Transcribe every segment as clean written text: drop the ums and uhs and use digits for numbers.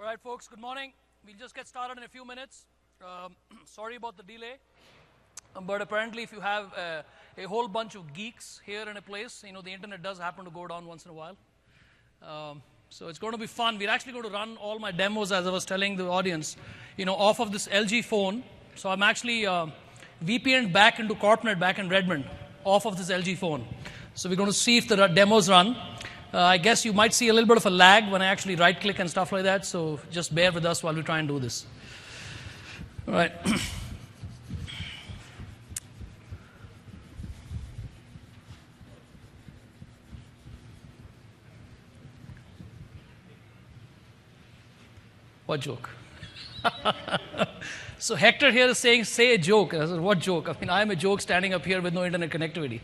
right, folks, good morning. We'll just get started in a few minutes. Sorry about the delay. But apparently, if you have a whole bunch of geeks here in a place, the internet does happen to go down once in a while. So it's going to be fun. We're actually going to run all my demos, as I was telling the audience, off of this LG phone. So I'm actually VPN'd back into CorpNet back in Redmond off of this LG phone. So we're going to see if the demos run. I guess you might see a little bit of a lag when I actually right-click and stuff like that, so just bear with us while we try and do this. All right. What joke? So Hector here is saying, say a joke. I said, what joke? I mean, I am a joke standing up here with no internet connectivity.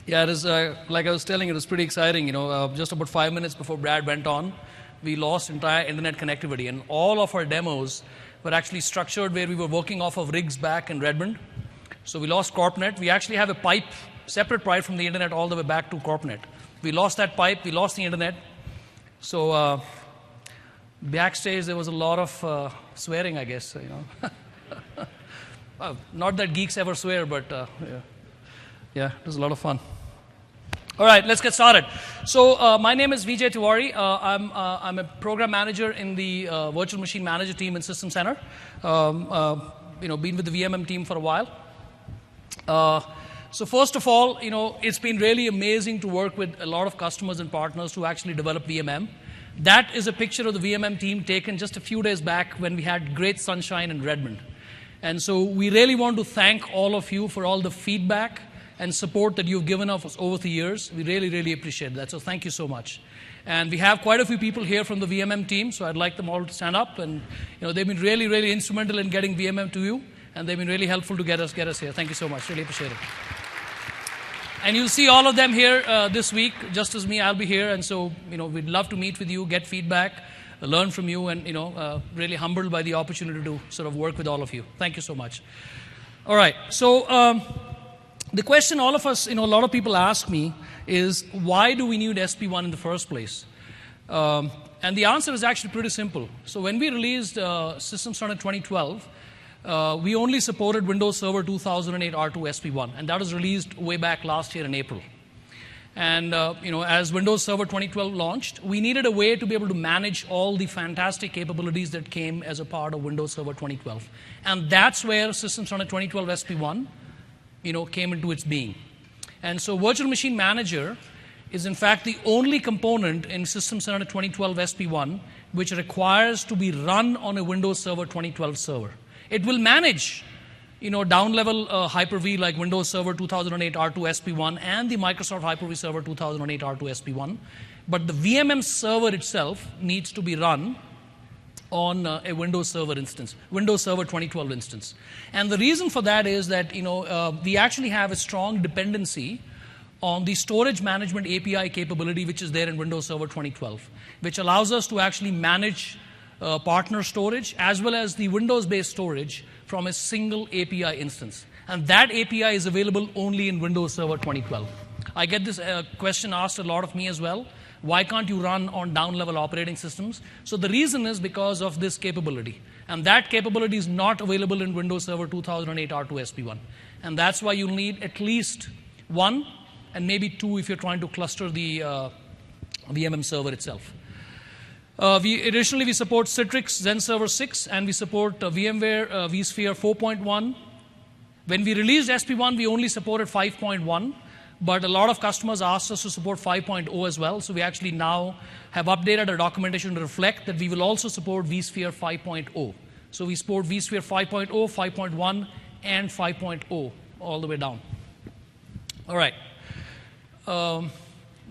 Yeah, it is, like I was telling, it was pretty exciting. Just about 5 minutes before Brad went on, we lost entire internet connectivity. And all of our demos were actually structured where we were working off of rigs back in Redmond. So we lost CorpNet. We actually have a pipe, separate pipe from the internet all the way back to CorpNet. We lost that pipe. We lost the internet. So backstage, there was a lot of swearing, I guess. Well, not that geeks ever swear, but yeah, it was a lot of fun. All right, let's get started. So my name is Vijay Tiwari. I'm a program manager in the virtual machine manager team in System Center. Been with the VMM team for a while. So first of all, it's been really amazing to work with a lot of customers and partners to actually develop VMM. That is a picture of the VMM team taken just a few days back when we had great sunshine in Redmond. And so we really want to thank all of you for all the feedback and support that you've given us over the years. We really, really appreciate that. So thank you so much. And we have quite a few people here from the VMM team, so I'd like them all to stand up. And they've been really, really instrumental in getting VMM to you, and they've been really helpful to get us here. Thank you so much. Really appreciate it. And you'll see all of them here this week, just as me. I'll be here, and so we'd love to meet with you, get feedback, learn from you, and really humbled by the opportunity to sort of work with all of you. Thank you so much. All right. So. The question all of us, a lot of people ask me is, why do we need SP1 in the first place? And the answer is actually pretty simple. So when we released System Center 2012, we only supported Windows Server 2008 R2 SP1, and that was released way back last year in April. And as Windows Server 2012 launched, we needed a way to be able to manage all the fantastic capabilities that came as a part of Windows Server 2012. And that's where System Center 2012 SP1 came into its being. And so Virtual Machine Manager is in fact the only component in System Center 2012 SP1 which requires to be run on a Windows Server 2012 server. It will manage down-level Hyper-V like Windows Server 2008 R2 SP1 and the Microsoft Hyper-V Server 2008 R2 SP1, but the VMM server itself needs to be run on a Windows Server instance, Windows Server 2012 instance. And the reason for that is that we actually have a strong dependency on the storage management API capability which is there in Windows Server 2012, which allows us to actually manage partner storage as well as the Windows-based storage from a single API instance. And that API is available only in Windows Server 2012. I get this question asked a lot of me as well. Why can't you run on down-level operating systems? So the reason is because of this capability. And that capability is not available in Windows Server 2008 R2 SP1. And that's why you'll need at least one and maybe two if you're trying to cluster the VMM server itself. Additionally, we support Citrix Zen Server 6, and we support VMware vSphere 4.1. When we released SP1, we only supported 5.1. But a lot of customers asked us to support 5.0 as well. So we actually now have updated our documentation to reflect that we will also support vSphere 5.0. So we support vSphere 5.0, 5.1, and 5.0 all the way down. All right.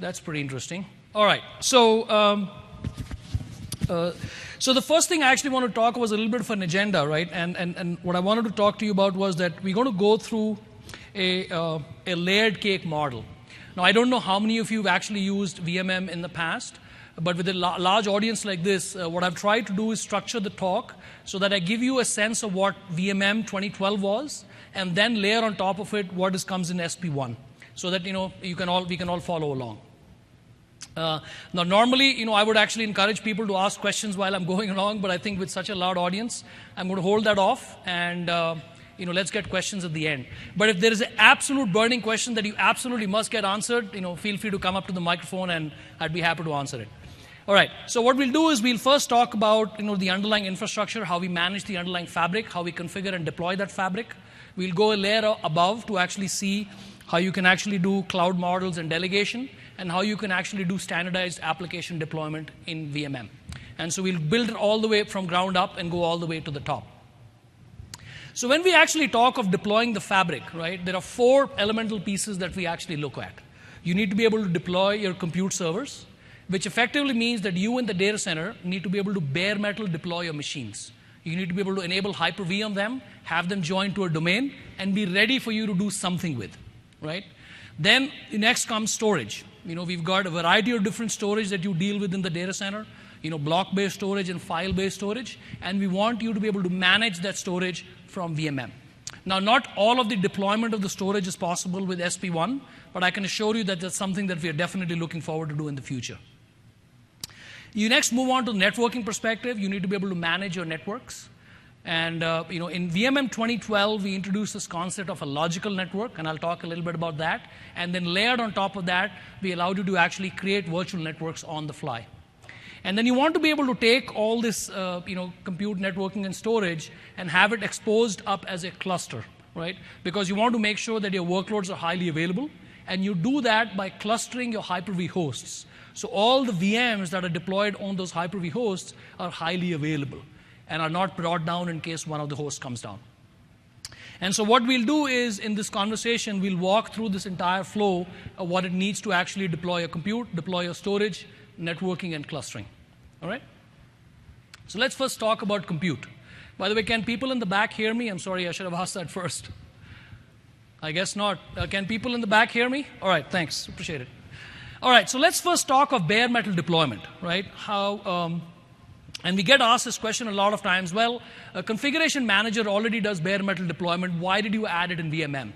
That's pretty interesting. All right. So so the first thing I actually want to talk was a little bit of an agenda, right? And what I wanted to talk to you about was that we're going to go through a layered cake model. Now, I don't know how many of you have actually used VMM in the past, but with a large audience like this, what I've tried to do is structure the talk so that I give you a sense of what VMM 2012 was, and then layer on top of it what comes in SP1, so that we can all follow along. Now, normally, I would actually encourage people to ask questions while I'm going along, but I think with such a loud audience, I'm going to hold that off, and let's get questions at the end. But if there is an absolute burning question that you absolutely must get answered, feel free to come up to the microphone, and I'd be happy to answer it. All right, so what we'll do is we'll first talk about the underlying infrastructure, how we manage the underlying fabric, how we configure and deploy that fabric. We'll go a layer above to actually see how you can actually do cloud models and delegation, and how you can actually do standardized application deployment in VMM. And so we'll build it all the way from ground up and go all the way to the top. So when we actually talk of deploying the fabric, right, there are 4 elemental pieces that we actually look at. You need to be able to deploy your compute servers, which effectively means that you in the data center need to be able to bare metal deploy your machines. You need to be able to enable Hyper-V on them, have them join to a domain, and be ready for you to do something with, right? Then next comes storage. We've got a variety of different storage that you deal with in the data center, block-based storage and file-based storage, and we want you to be able to manage that storage from VMM. Now, not all of the deployment of the storage is possible with SP1, but I can assure you that that's something that we are definitely looking forward to do in the future. You next move on to the networking perspective. You need to be able to manage your networks. And in VMM 2012, we introduced this concept of a logical network, and I'll talk a little bit about that. And then layered on top of that, we allowed you to actually create virtual networks on the fly. And then you want to be able to take all this compute networking and storage and have it exposed up as a cluster, right? Because you want to make sure that your workloads are highly available, and you do that by clustering your Hyper-V hosts. So all the VMs that are deployed on those Hyper-V hosts are highly available and are not brought down in case one of the hosts comes down. And so what we'll do is, in this conversation, we'll walk through this entire flow of what it needs to actually deploy your compute, deploy your storage, networking, and clustering. All right? So let's first talk about compute. By the way, can people in the back hear me? I'm sorry, I should have asked that first. I guess not. Can people in the back hear me? All right, thanks. Appreciate it. All right, so let's first talk of bare metal deployment, right? And we get asked this question a lot of times. Well, a configuration manager already does bare metal deployment. Why did you add it in VMM?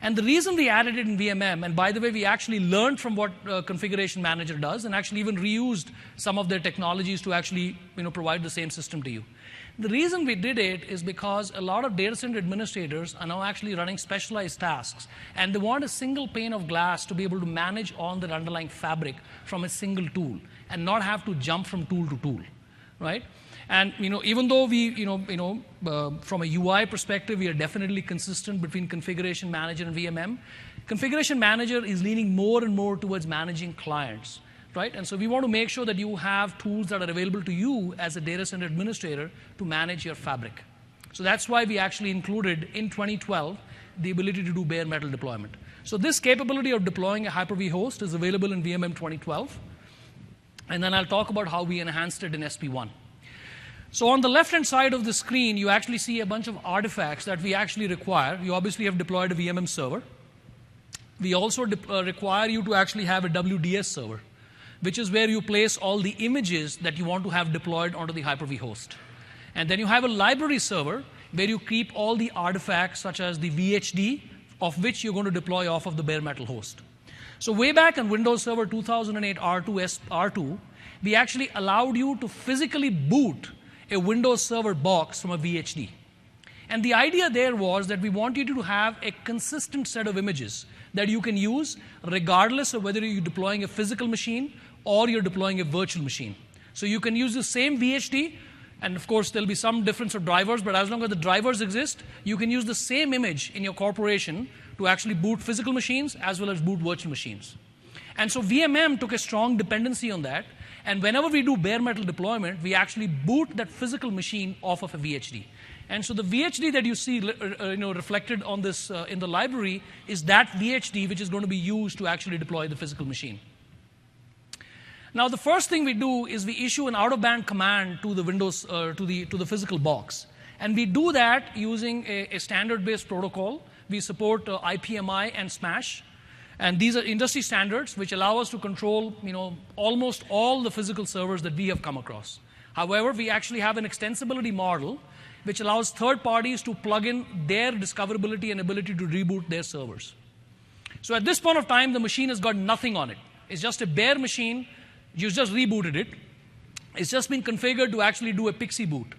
And the reason we added it in VMM, and by the way, we actually learned from what configuration manager does, and actually even reused some of their technologies to actually provide the same system to you. The reason we did it is because a lot of data center administrators are now actually running specialized tasks, and they want a single pane of glass to be able to manage all the underlying fabric from a single tool and not have to jump from tool to tool, right? And even though we, from a UI perspective, we are definitely consistent between configuration manager and VMM. Configuration manager is leaning more and more towards managing clients, right? And so we want to make sure that you have tools that are available to you as a data center administrator to manage your fabric. So that's why we actually included in 2012 the ability to do bare metal deployment. So this capability of deploying a Hyper-V host is available in VMM 2012. And then I'll talk about how we enhanced it in SP1. So on the left-hand side of the screen, you actually see a bunch of artifacts that we actually require. You obviously have deployed a VMM server. We also require you to actually have a WDS server, which is where you place all the images that you want to have deployed onto the Hyper-V host. And then you have a library server where you keep all the artifacts such as the VHD, of which you're going to deploy off of the bare metal host. So way back on Windows Server 2008 R2, we actually allowed you to physically boot a Windows Server box from a VHD. And the idea there was that we want you to have a consistent set of images that you can use regardless of whether you're deploying a physical machine or you're deploying a virtual machine. So you can use the same VHD, and of course there'll be some difference of drivers, but as long as the drivers exist, you can use the same image in your corporation to actually boot physical machines as well as boot virtual machines. And so VMM took a strong dependency on that, and whenever we do bare metal deployment, we actually boot that physical machine off of a VHD. And so the VHD that you see reflected on this in the library is that VHD which is going to be used to actually deploy the physical machine. Now the first thing we do is we issue an out-of-band command to the Windows to the physical box, and we do that using a standard-based protocol. We support IPMI and Smash. And these are industry standards which allow us to control, almost all the physical servers that we have come across. However, we actually have an extensibility model which allows third parties to plug in their discoverability and ability to reboot their servers. So at this point of time, the machine has got nothing on it. It's just a bare machine. You just rebooted it. It's just been configured to actually do a PXE boot.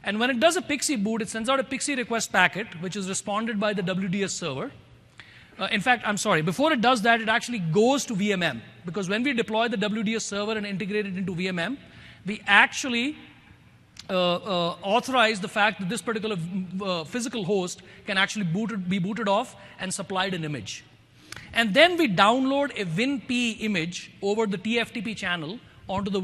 And when it does a PXE boot, it sends out a PXE request packet, which is responded by the WDS server. In fact, I'm sorry, before it does that, it actually goes to VMM. Because when we deploy the WDS server and integrate it into VMM, we actually authorize the fact that this particular physical host can actually be booted off and supplied an image. And then we download a WinP image over the TFTP channel onto the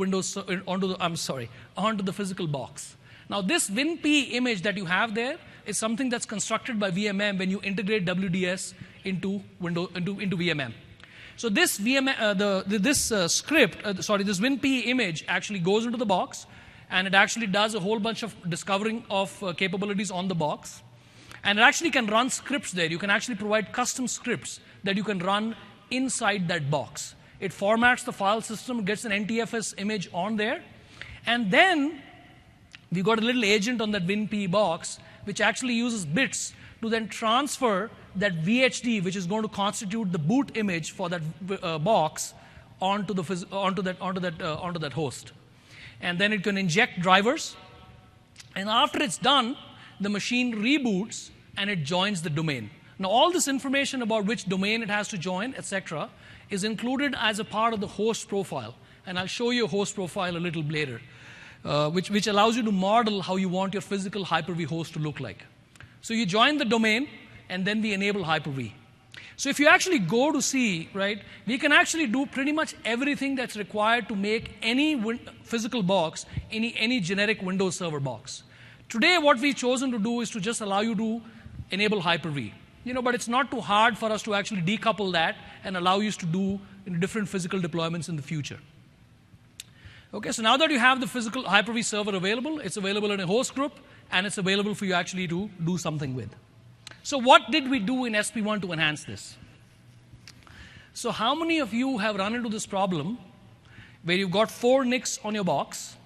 onto the physical box. Now, this WinP image that you have there is something that's constructed by VMM when you integrate WDS into VMM. So this script, this WinP image actually goes into the box, and it actually does a whole bunch of discovering of capabilities on the box. And it actually can run scripts there. You can actually provide custom scripts that you can run inside that box. It formats the file system, gets an NTFS image on there, and then we got a little agent on that WinP box which actually uses bits to then transfer that VHD, which is going to constitute the boot image for that box, onto that host. And then it can inject drivers. And after it's done, the machine reboots and it joins the domain. Now, all this information about which domain it has to join, etc., is included as a part of the host profile. And I'll show you a host profile a little later, which allows you to model how you want your physical Hyper-V host to look like. So you join the domain, and then we enable Hyper-V. So if you actually go to see, right, we can actually do pretty much everything that's required to make any physical box, any generic Windows Server box. Today, what we've chosen to do is to just allow you to enable Hyper-V. But it's not too hard for us to actually decouple that and allow you to do different physical deployments in the future. Okay, so now that you have the physical Hyper-V server available, it's available in a host group, and it's available for you actually to do something with. So what did we do in SP1 to enhance this? So how many of you have run into this problem where you've got 4 NICs on your box,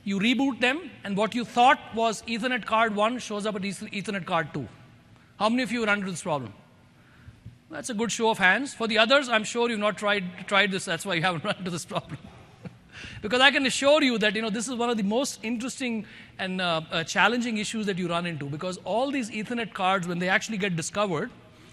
you reboot them, and what you thought was Ethernet card 1 shows up at Ethernet card 2? How many of you run into this problem? That's a good show of hands. For the others, I'm sure you've not tried this. That's why you haven't run into this problem. Because I can assure you that this is one of the most interesting and challenging issues that you run into. Because all these Ethernet cards, when they actually get discovered,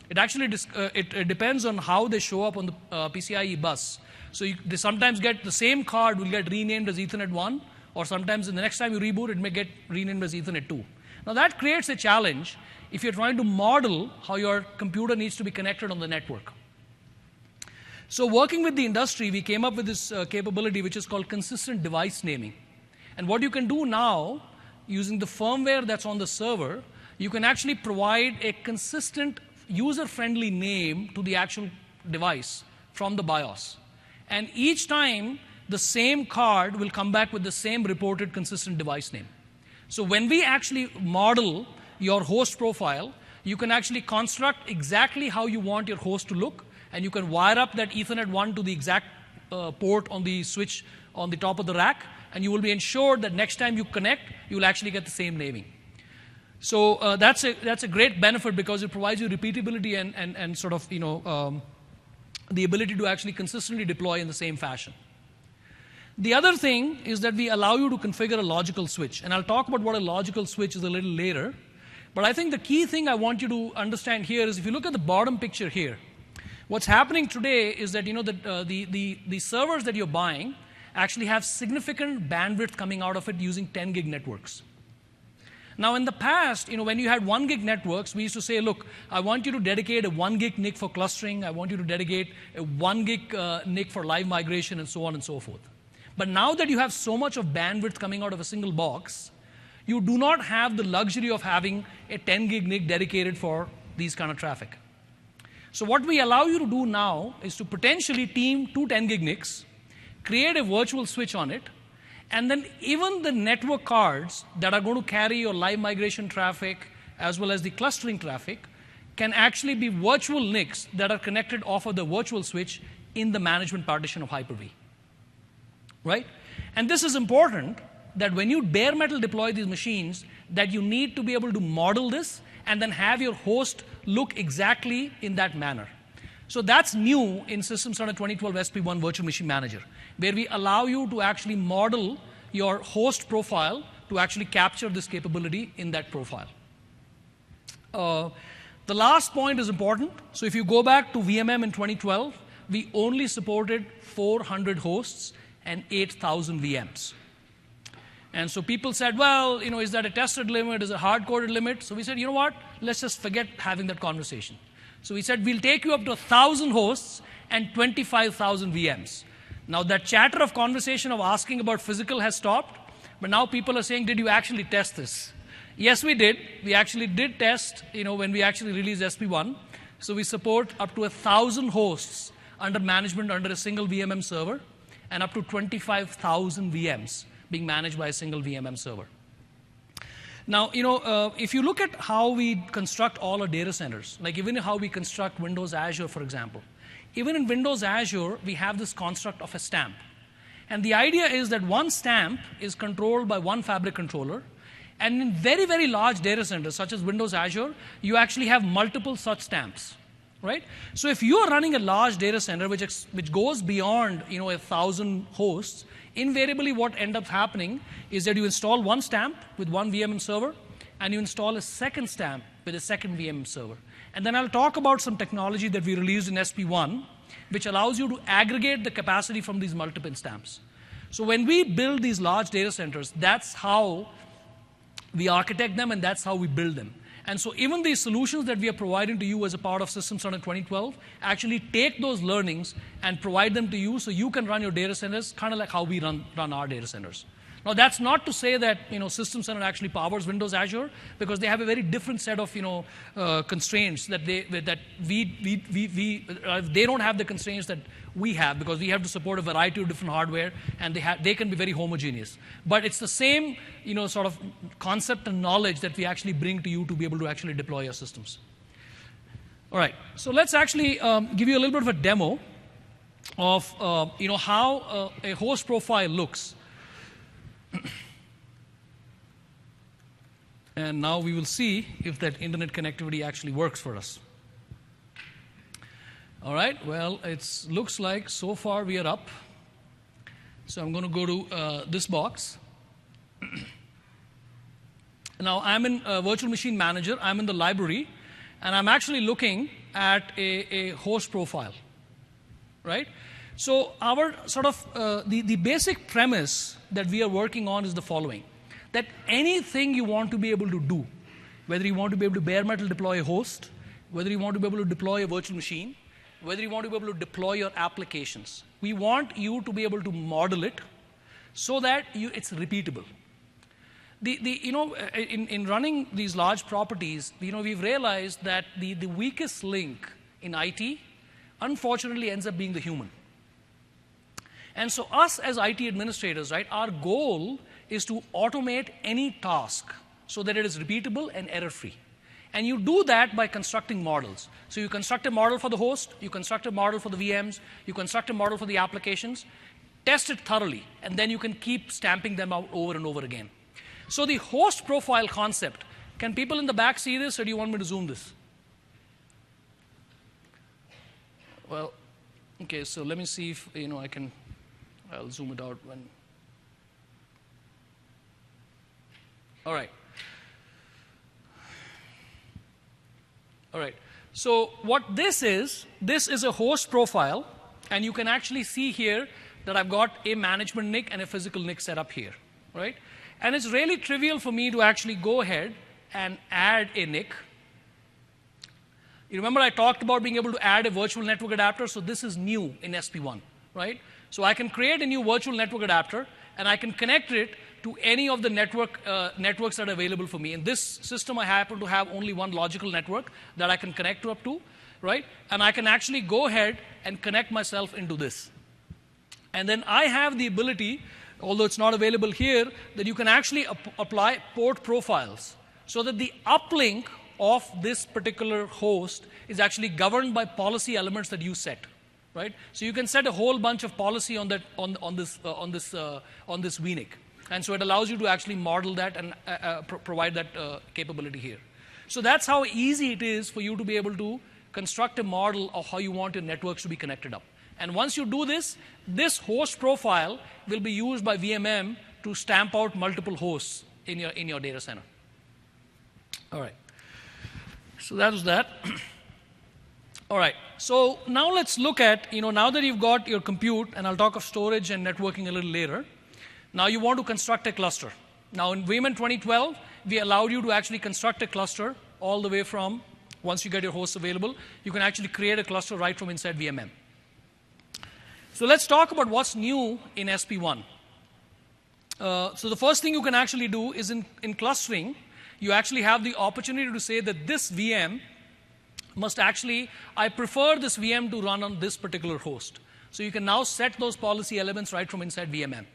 it depends on how they show up on the PCIe bus. So they sometimes get the same card will get renamed as Ethernet 1, or sometimes in the next time you reboot, it may get renamed as Ethernet 2. Now that creates a challenge if you're trying to model how your computer needs to be connected on the network. So working with the industry, we came up with this capability which is called consistent device naming. And what you can do now, using the firmware that's on the server, you can actually provide a consistent user-friendly name to the actual device from the BIOS. And each time, the same card will come back with the same reported consistent device name. So when we actually model your host profile, you can actually construct exactly how you want your host to look, and you can wire up that Ethernet 1 to the exact port on the switch on the top of the rack, and you will be ensured that next time you connect, you will actually get the same naming. So that's a great benefit because it provides you repeatability and sort of the ability to actually consistently deploy in the same fashion. The other thing is that we allow you to configure a logical switch, and I'll talk about what a logical switch is a little later. But I think the key thing I want you to understand here is if you look at the bottom picture here, what's happening today is that the servers that you're buying actually have significant bandwidth coming out of it using 10 gig networks. Now in the past, when you had 1 gig networks, we used to say, look, I want you to dedicate a 1 gig NIC for clustering, I want you to dedicate a 1 gig NIC for live migration, and so on and so forth. But now that you have so much of bandwidth coming out of a single box, you do not have the luxury of having a 10 gig NIC dedicated for these kind of traffic. So what we allow you to do now is to potentially team 2 10 gig NICs, create a virtual switch on it, and then even the network cards that are going to carry your live migration traffic as well as the clustering traffic can actually be virtual NICs that are connected off of the virtual switch in the management partition of Hyper-V. Right? And this is important that when you bare metal deploy these machines, that you need to be able to model this and then have your host look exactly in that manner. So that's new in System Standard 2012 SP1 Virtual Machine Manager, where we allow you to actually model your host profile to actually capture this capability in that profile. The last point is important. So if you go back to VMM in 2012, we only supported 400 hosts and 8,000 VMs. And so people said, well, is that a tested limit? Is it a hard-coded limit? So we said, you know what? Let's just forget having that conversation. So we said, we'll take you up to 1,000 hosts and 25,000 VMs. Now that chatter of conversation of asking about physical has stopped, but now people are saying, did you actually test this? Yes, we did. We actually did test, when we actually released SP1. So we support up to 1,000 hosts under management under a single VMM server, and up to 25,000 VMs being managed by a single VMM server. Now, if you look at how we construct all our data centers, like even how we construct Windows Azure, for example, even in Windows Azure, we have this construct of a stamp. And the idea is that one stamp is controlled by one fabric controller. And in very, very large data centers, such as Windows Azure, you actually have multiple such stamps, right? So if you are running a large data center which goes beyond 1,000 hosts, invariably what ends up happening is that you install one stamp with one VMM server, and you install a second stamp with a second VMM server. And then I'll talk about some technology that we released in SP1, which allows you to aggregate the capacity from these multiple stamps. So when we build these large data centers, that's how we architect them, and that's how we build them. And so even these solutions that we are providing to you as a part of System Standard 2012 actually take those learnings and provide them to you so you can run your data centers kind of like how we run our data centers. Now, that's not to say that System Standard actually powers Windows Azure, because they have a very different set of constraints that they don't have the constraints that we have, because we have to support a variety of different hardware, and they can be very homogeneous. But it's the same sort of concept and knowledge that we actually bring to you to be able to actually deploy your systems. All right, so let's actually give you a little bit of a demo of how a host profile looks. And now we will see if that internet connectivity actually works for us. All right, well, it looks like so far we are up. So I'm going to go to this box. Now I'm in Virtual Machine Manager. I'm in the library, and I'm actually looking at a host profile, right? So our sort of the basic premise that we are working on is the following: that anything you want to be able to do, whether you want to be able to bare metal deploy a host, whether you want to be able to deploy a virtual machine, whether you want to be able to deploy your applications, we want you to be able to model it so that it's repeatable. In running these large properties, we've realized that the weakest link in IT, unfortunately, ends up being the human. And so us as IT administrators, right, our goal is to automate any task so that it is repeatable and error-free. And you do that by constructing models. So you construct a model for the host, you construct a model for the VMs, you construct a model for the applications, test it thoroughly, and then you can keep stamping them out over and over again. So the host profile concept, can people in the back see this, or do you want me to zoom this? Well, okay, so let me see if, I'll zoom it out when. All right. All right. So what this is a host profile, and you can actually see here that I've got a management NIC and a physical NIC set up here, right? And it's really trivial for me to actually go ahead and add a NIC. You remember I talked about being able to add a virtual network adapter, so this is new in SP1, right? So I can create a new virtual network adapter, and I can connect it to any of the networks that are available for me. In this system, I happen to have only one logical network that I can connect up to, right? And I can actually go ahead and connect myself into this. And then I have the ability, although it's not available here, that you can actually apply port profiles so that the uplink of this particular host is actually governed by policy elements that you set, right? So you can set a whole bunch of policy on that on this VNIC, and so it allows you to actually model that and provide that capability here. So that's how easy it is for you to be able to construct a model of how you want your networks to be connected up. And once you do this, this host profile will be used by VMM to stamp out multiple hosts in your data center. All right. So that was that. All right. So now let's look at, now that you've got your compute, and I'll talk of storage and networking a little later, now you want to construct a cluster. Now in VMM 2012, we allowed you to actually construct a cluster all the way from, once you get your hosts available, you can actually create a cluster right from inside VMM. So let's talk about what's new in SP1. So the first thing you can actually do is in clustering, you actually have the opportunity to say that this VM must actually, I prefer this VM to run on this particular host. So you can now set those policy elements right from inside VMM.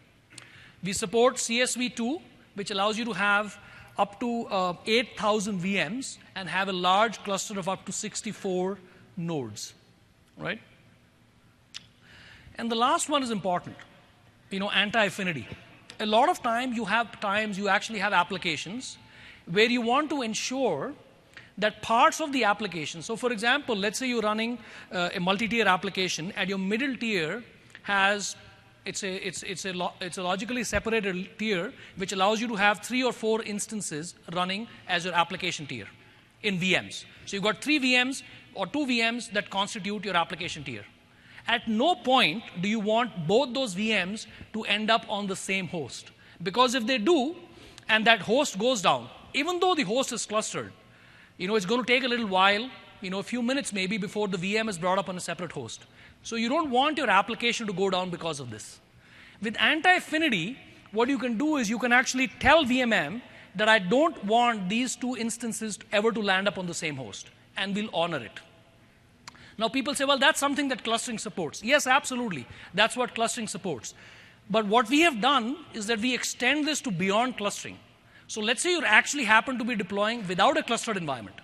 We support CSV2, which allows you to have up to 8,000 VMs and have a large cluster of up to 64 nodes, right? And the last one is important, anti-affinity. A lot of times you actually have applications where you want to ensure that parts of the application, so for example, let's say you're running a multi-tier application and your middle tier has, it's a logically separated tier which allows you to have 3 or 4 instances running as your application tier in VMs. So you've got 3 VMs or 2 VMs that constitute your application tier. At no point do you want both those VMs to end up on the same host. Because if they do, and that host goes down, even though the host is clustered, it's going to take a little while, a few minutes maybe before the VM is brought up on a separate host. So you don't want your application to go down because of this. With anti-affinity, what you can do is you can actually tell VMM that I don't want these 2 instances ever to land up on the same host, and we'll honor it. Now people say, well, that's something that clustering supports. Yes, absolutely. That's what clustering supports. But what we have done is that we extend this to beyond clustering. So let's say you actually happen to be deploying without a clustered environment.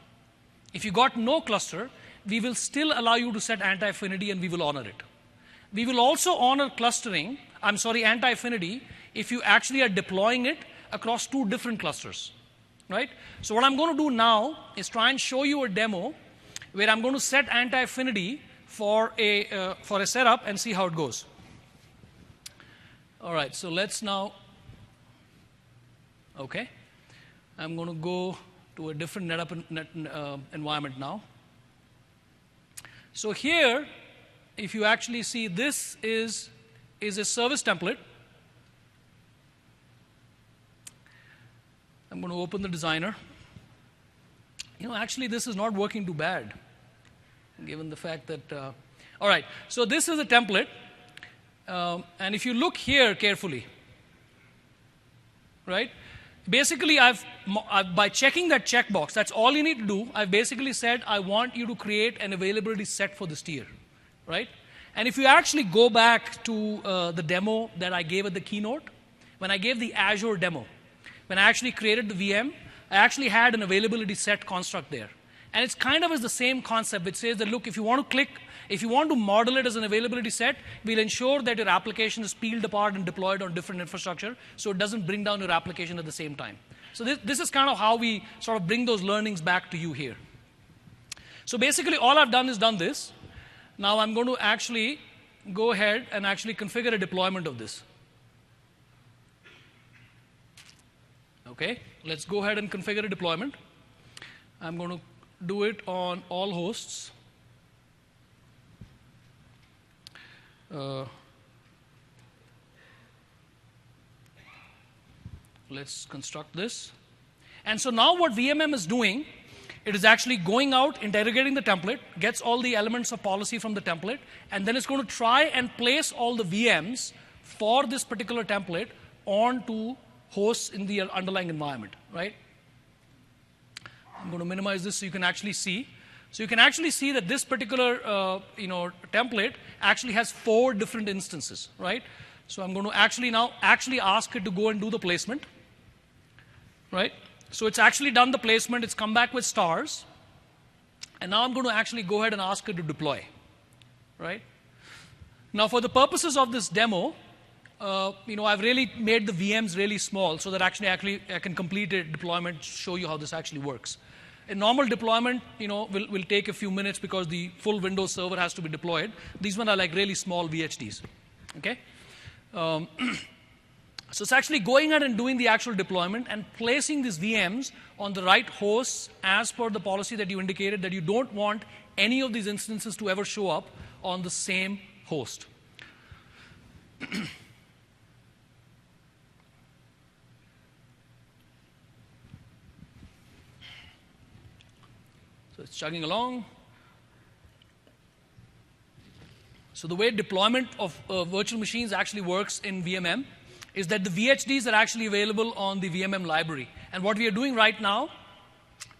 If you got no cluster, we will still allow you to set anti-affinity and we will honor it. We will also honor anti-affinity if you actually are deploying it across 2 different clusters, right? So what I'm going to do now is try and show you a demo where I'm going to set anti-affinity for a setup and see how it goes. All right, so let's now, okay. I'm going to go to a different environment now. So here, if you actually see, this is a service template. I'm going to open the designer. Actually, this is not working too bad, given the fact that, all right, so this is a template. And if you look here carefully, right, basically by checking that checkbox, that's all you need to do. I've basically said, I want you to create an availability set for this tier, right? And if you actually go back to the demo that I gave at the keynote, when I gave the Azure demo, when I actually created the VM, I actually had an availability set construct there. And it's kind of is the same concept, which says that, look, if you want to model it as an availability set, we'll ensure that your application is peeled apart and deployed on different infrastructure, so it doesn't bring down your application at the same time. So this is kind of how we sort of bring those learnings back to you here. So basically, all I've done is done this. Now I'm going to actually go ahead and actually configure a deployment of this. Okay, let's go ahead and configure a deployment. I'm going to do it on all hosts. Let's construct this. And so now what VMM is doing, it is actually going out, interrogating the template, gets all the elements of policy from the template, and then it's going to try and place all the VMs for this particular template onto hosts in the underlying environment, right? I'm going to minimize this so you can actually see. So you can actually see that this particular template actually has 4 different instances, right? So I'm going to actually now ask it to go and do the placement, right? So it's actually done the placement, it's come back with stars, and now I'm going to actually go ahead and ask it to deploy, right? Now for the purposes of this demo, I've really made the VMs really small so that actually I can complete a deployment, show you how this actually works. A normal deployment, will take a few minutes because the full Windows server has to be deployed. These ones are like really small VHDs, okay? So it's actually going ahead and doing the actual deployment and placing these VMs on the right hosts as per the policy that you indicated, that you don't want any of these instances to ever show up on the same host. So it's chugging along. So the way deployment of virtual machines actually works in VMM is that the VHDs are actually available on the VMM library. And what we are doing right now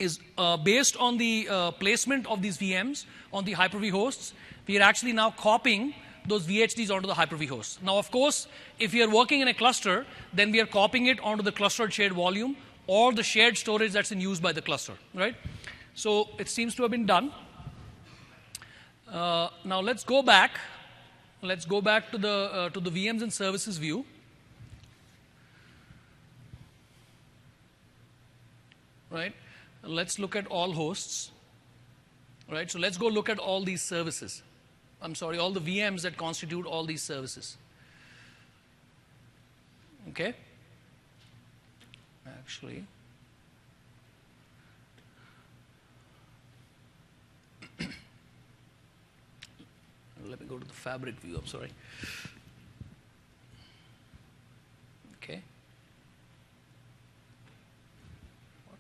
is based on the placement of these VMs on the Hyper-V hosts, we are actually now copying those VHDs onto the Hyper-V hosts. Now, of course, if we are working in a cluster, then we are copying it onto the clustered shared volume or the shared storage that's in use by the cluster, right? So it seems to have been done. Now let's go back. Let's go back to the VMs and services view. Right? Let's look at all hosts. Right? So let's go look at all these services. I'm sorry, all the VMs that constitute all these services. Okay? Actually, let me go to the fabric view, I'm sorry. Okay. What?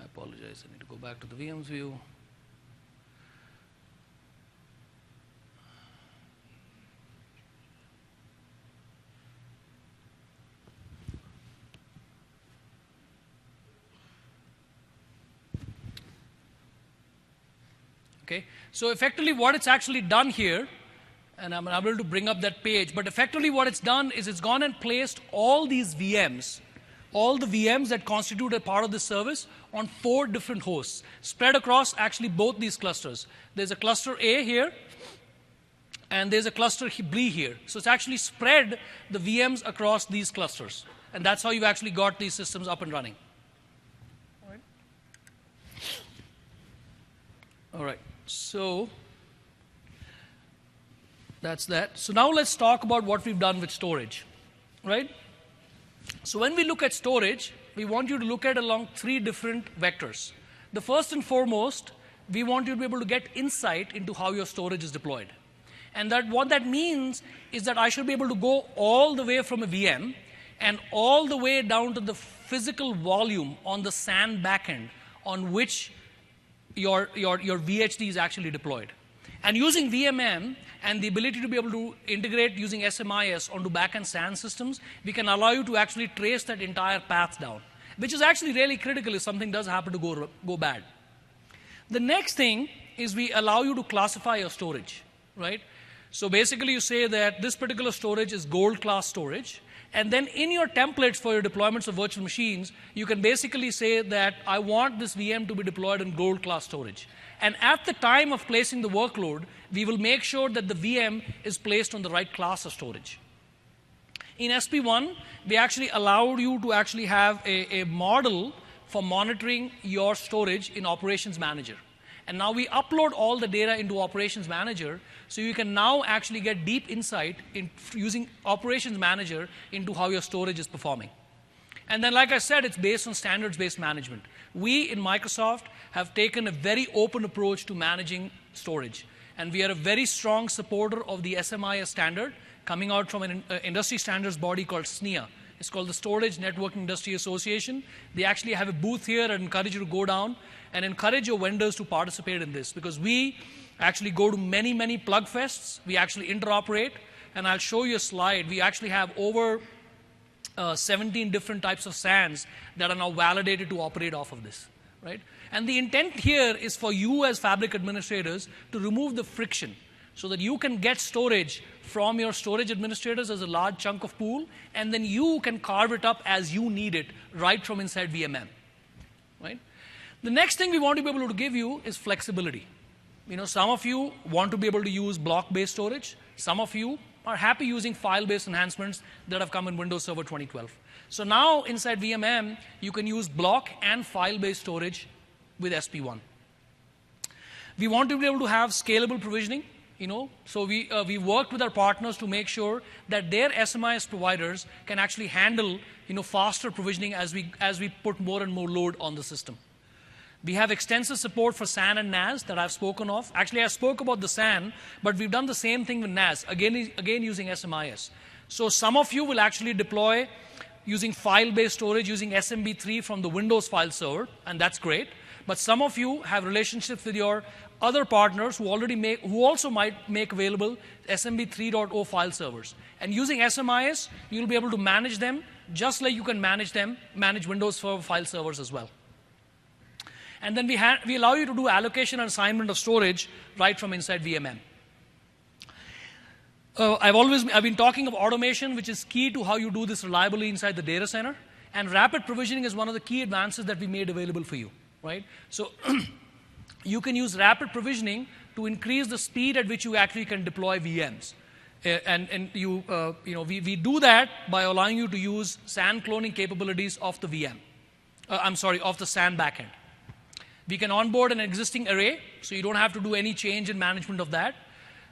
I apologize, I need to go back to the VMs view. Okay. So effectively what it's actually done here, and I'm unable to bring up that page, but effectively what it's done is it's gone and placed all these VMs, all the VMs that constitute a part of this service on 4 different hosts, spread across actually both these clusters. There's a cluster A here, and there's a cluster B here. So it's actually spread the VMs across these clusters. And that's how you've actually got these systems up and running. All right. So that's that. So now let's talk about what we've done with storage, right? So when we look at storage, we want you to look at along 3 different vectors. The first and foremost, we want you to be able to get insight into how your storage is deployed. And that what that means is that I should be able to go all the way from a VM and all the way down to the physical volume on the SAN backend on which your VHD is actually deployed. And using VMM and the ability to be able to integrate using SMIS onto backend SAN systems, we can allow you to actually trace that entire path down, which is actually really critical if something does happen to go bad. The next thing is we allow you to classify your storage, right? So basically you say that this particular storage is gold class storage, and then in your templates for your deployments of virtual machines, you can basically say that I want this VM to be deployed in gold class storage. And at the time of placing the workload, we will make sure that the VM is placed on the right class of storage. In SP1, we actually allowed you to actually have a model for monitoring your storage in Operations Manager. And now we upload all the data into Operations Manager, so you can now actually get deep insight in using Operations Manager into how your storage is performing. And then, like I said, it's based on standards-based management. We in Microsoft have taken a very open approach to managing storage. And we are a very strong supporter of the SMIS standard coming out from an industry standards body called SNIA. It's called the Storage Networking Industry Association. They actually have a booth here and encourage you to go down and encourage your vendors to participate in this, because we actually go to many, many plug fests. We actually interoperate, and I'll show you a slide. We actually have over 17 different types of SANs that are now validated to operate off of this, right? And the intent here is for you as Fabric administrators to remove the friction. so that you can get storage from your storage administrators as a large chunk of pool, and then you can carve it up as you need it right from inside VMM. Right? The next thing we want to be able to give you is flexibility. Some of you want to be able to use block-based storage. Some of you are happy using file-based enhancements that have come in Windows Server 2012. So now inside VMM, you can use block and file-based storage with SP1. We want to be able to have scalable provisioning. So we worked with our partners to make sure that their SMIS providers can actually handle faster provisioning as we put more and more load on the system. We have extensive support for SAN and NAS that I've spoken of. Actually, I spoke about the SAN, but we've done the same thing with NAS, again using SMIS. So some of you will actually deploy using file-based storage using SMB3 from the Windows file server, and that's great. But some of you have relationships with your other partners who also might make available SMB 3.0 file servers. And using SMIS, you'll be able to manage them just like you can manage Windows Server file servers as well. And then we allow you to do allocation and assignment of storage right from inside VMM. I've been talking of automation, which is key to how you do this reliably inside the data center. And rapid provisioning is one of the key advances that we made available for you. Right? So you can use rapid provisioning to increase the speed at which you actually can deploy VMs. We do that by allowing you to use SAN cloning capabilities of the VM. Of the SAN backend. We can onboard an existing array, so you don't have to do any change in management of that.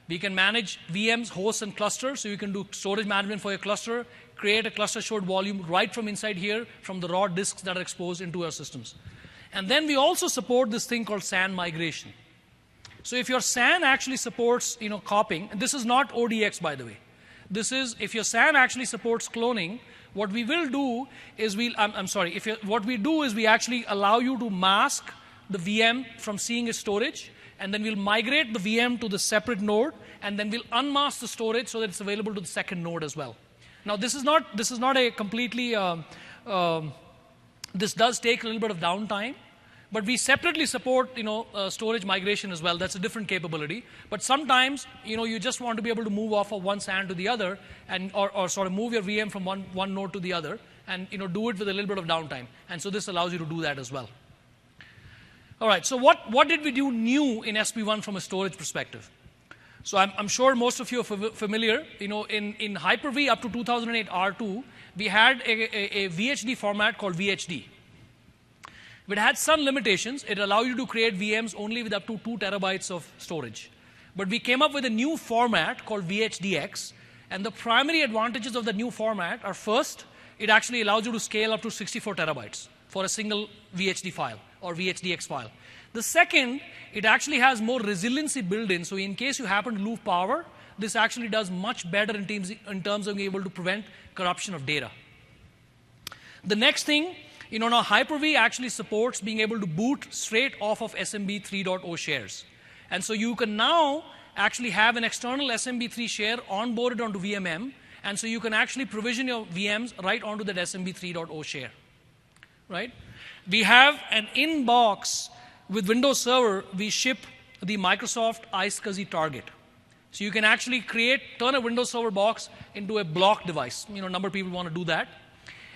We can manage VMs, hosts, and clusters, so you can do storage management for your cluster, create a cluster stored volume right from inside here from the raw disks that are exposed into your systems. And then we also support this thing called SAN migration. So if your SAN actually supports copying, and this is not ODX, by the way. This is, if your SAN actually supports cloning, what we will do is we actually allow you to mask the VM from seeing its storage, and then we'll migrate the VM to the separate node, and then we'll unmask the storage so that it's available to the second node as well. Now, this is not a completely. This does take a little bit of downtime, but we separately support storage migration as well. That's a different capability. But sometimes you just want to be able to move off of one SAN to the other, or sort of move your VM from one node to the other, and do it with a little bit of downtime. And so this allows you to do that as well. All right. So what did we do new in SP1 from a storage perspective? So I'm sure most of you are familiar. In Hyper-V up to 2008 R2, we had a VHD format called VHD. It had some limitations. It allowed you to create VMs only with up to 2 terabytes of storage. But we came up with a new format called VHDX. And the primary advantages of the new format are, first, it actually allows you to scale up to 64 terabytes for a single VHD file or VHDX file. The second, it actually has more resiliency built in. So in case you happen to lose power, this actually does much better in terms of being able to prevent corruption of data. The next thing, now Hyper-V actually supports being able to boot straight off of SMB 3.0 shares. And so you can now actually have an external SMB3 share onboarded onto VMM, and so you can actually provision your VMs right onto that SMB 3.0 share. Right? We have an in-box with Windows Server, we ship the Microsoft iSCSI target. So you can actually turn a Windows Server box into a block device. A number of people want to do that.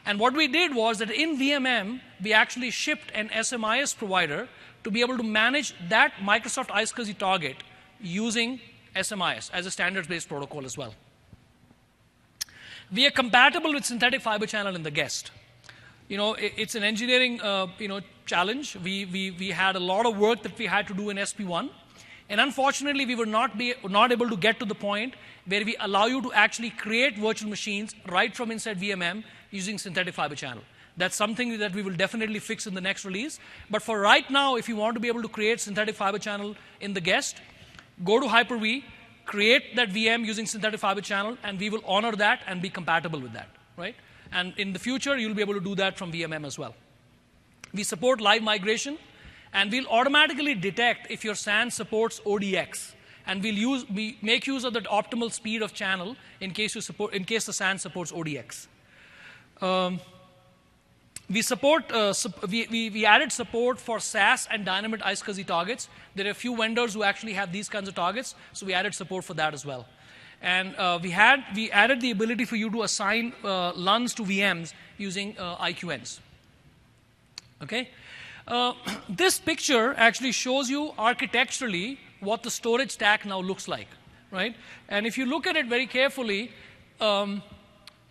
And what we did was that in VMM, we actually shipped an SMIS provider to be able to manage that Microsoft iSCSI target using SMIS as a standards-based protocol as well. We are compatible with synthetic fiber channel in the guest. It's an engineering challenge. We had a lot of work that we had to do in SP1. And unfortunately, we were not able to get to the point where we allow you to actually create virtual machines right from inside VMM using synthetic fiber channel. That's something that we will definitely fix in the next release. But for right now, if you want to be able to create synthetic fiber channel in the guest, go to Hyper-V, create that VM using synthetic fiber channel, and we will honor that and be compatible with that. Right? And in the future, you'll be able to do that from VMM as well. We support live migration, and we'll automatically detect if your SAN supports ODX. And we make use of that optimal speed of channel in case the SAN supports ODX. we added support for SAS and dynamite iSCSI targets. There are a few vendors who actually have these kinds of targets, so we added support for that as well. And we added the ability for you to assign LUNs to VMs using IQNs. Okay? This picture actually shows you architecturally what the storage stack now looks like, right? And if you look at it very carefully,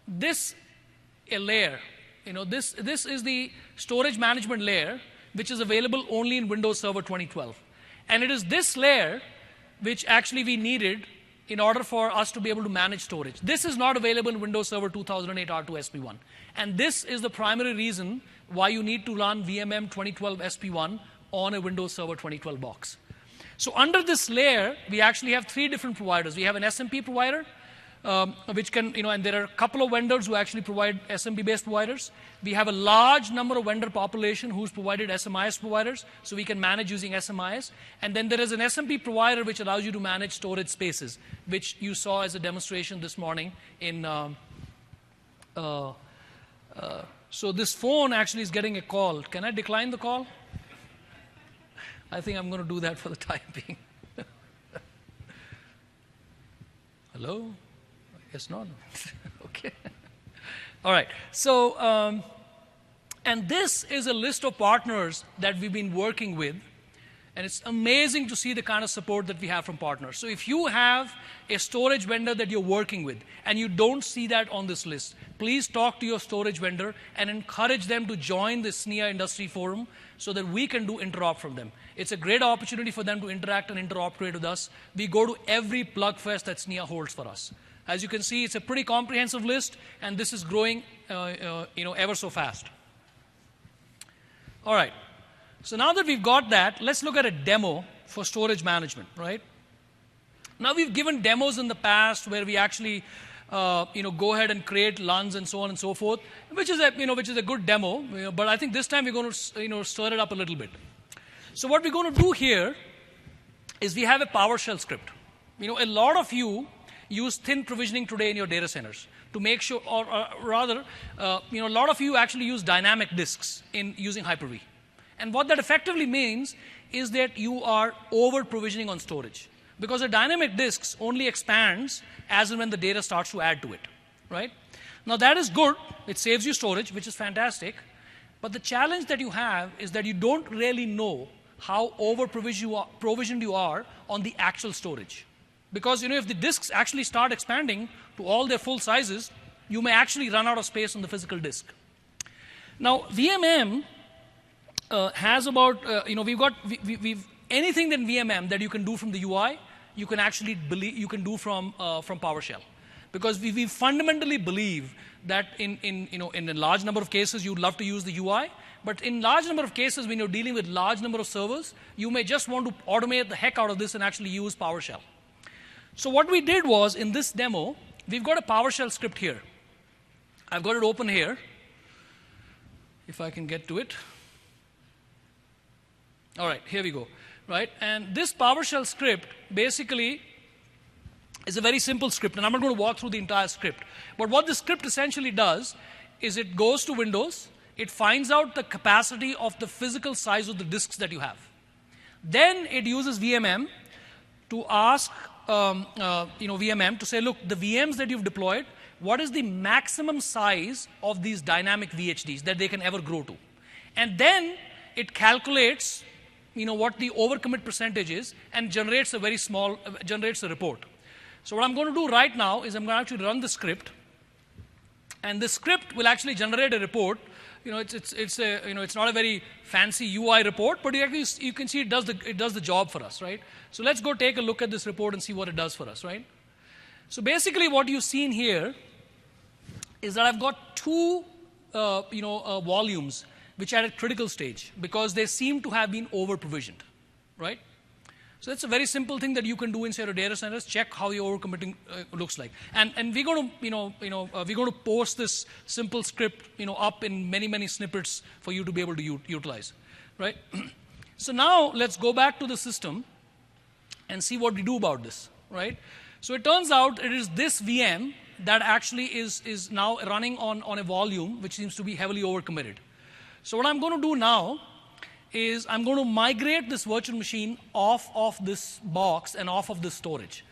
this layer, this is the storage management layer, which is available only in Windows Server 2012. And it is this layer which actually we needed in order for us to be able to manage storage. This is not available in Windows Server 2008 R2 SP1. And this is the primary reason why you need to run VMM 2012 SP1 on a Windows Server 2012 box. So under this layer, we actually have three different providers. We have an SMP provider, which can, and there are a couple of vendors who actually provide SMP-based providers. We have a large number of vendor population who's provided SMIS providers, so we can manage using SMIS. And then there is an SMP provider which allows you to manage storage spaces, which you saw as a demonstration this morning in. So this phone actually is getting a call. Can I decline the call? I think I'm going to do that for the time being. Hello? Yes, no. Okay. All right. So, and this is a list of partners that we've been working with. And it's amazing to see the kind of support that we have from partners. So if you have a storage vendor that you're working with and you don't see that on this list, please talk to your storage vendor and encourage them to join the SNIA industry forum so that we can do interop from them. It's a great opportunity for them to interact and interoperate with us. We go to every plug fest that SNIA holds for us. As you can see, it's a pretty comprehensive list, and this is growing ever so fast. All right. So now that we've got that, let's look at a demo for storage management, right? Now we've given demos in the past where we actually, go ahead and create LUNs and so on and so forth, which is a good demo. But I think this time we're going to, stir it up a little bit. So what we're going to do here is we have a PowerShell script. A lot of you use thin provisioning today in your data centers to make sure, or rather, a lot of you actually use dynamic disks in using Hyper-V. And what that effectively means is that you are over-provisioning on storage. Because a dynamic disk only expands as and when the data starts to add to it, right? Now that is good. It saves you storage, which is fantastic. But the challenge that you have is that you don't really know how over-provisioned you are on the actual storage. Because if the disks actually start expanding to all their full sizes, you may actually run out of space on the physical disk. Now VMM has about, we've anything in VMM that you can do from the UI, you can actually do from PowerShell, because we fundamentally believe that in a large number of cases you'd love to use the UI, but in large number of cases when you're dealing with large number of servers, you may just want to automate the heck out of this and actually use PowerShell. So what we did was in this demo, we've got a PowerShell script here. I've got it open here. If I can get to it. All right, here we go, right? And this PowerShell script basically is a very simple script, and I'm not going to walk through the entire script. But what the script essentially does is it goes to Windows, it finds out the capacity of the physical size of the disks that you have. Then it uses VMM to ask VMM to say, look, the VMs that you've deployed, what is the maximum size of these dynamic VHDs that they can ever grow to? And then it calculates what the overcommit percentage is and generates a report. So what I'm going to do right now is I'm going to actually run the script, and the script will actually generate a report. It's not a very fancy UI report, but you can see it does the job for us, right? So let's go take a look at this report and see what it does for us, right? So basically what you've seen here is that I've got two volumes which are at critical stage because they seem to have been over-provisioned, right? So that's a very simple thing that you can do inside your data centers. Check how your overcommitting looks like, and we're going to post this simple script up in many snippets for you to be able to utilize, right? So now let's go back to the system and see what we do about this, right? So it turns out it is this VM that actually is now running on a volume which seems to be heavily overcommitted. So what I'm going to do now is I'm going to migrate this virtual machine off of this box and off of this storage.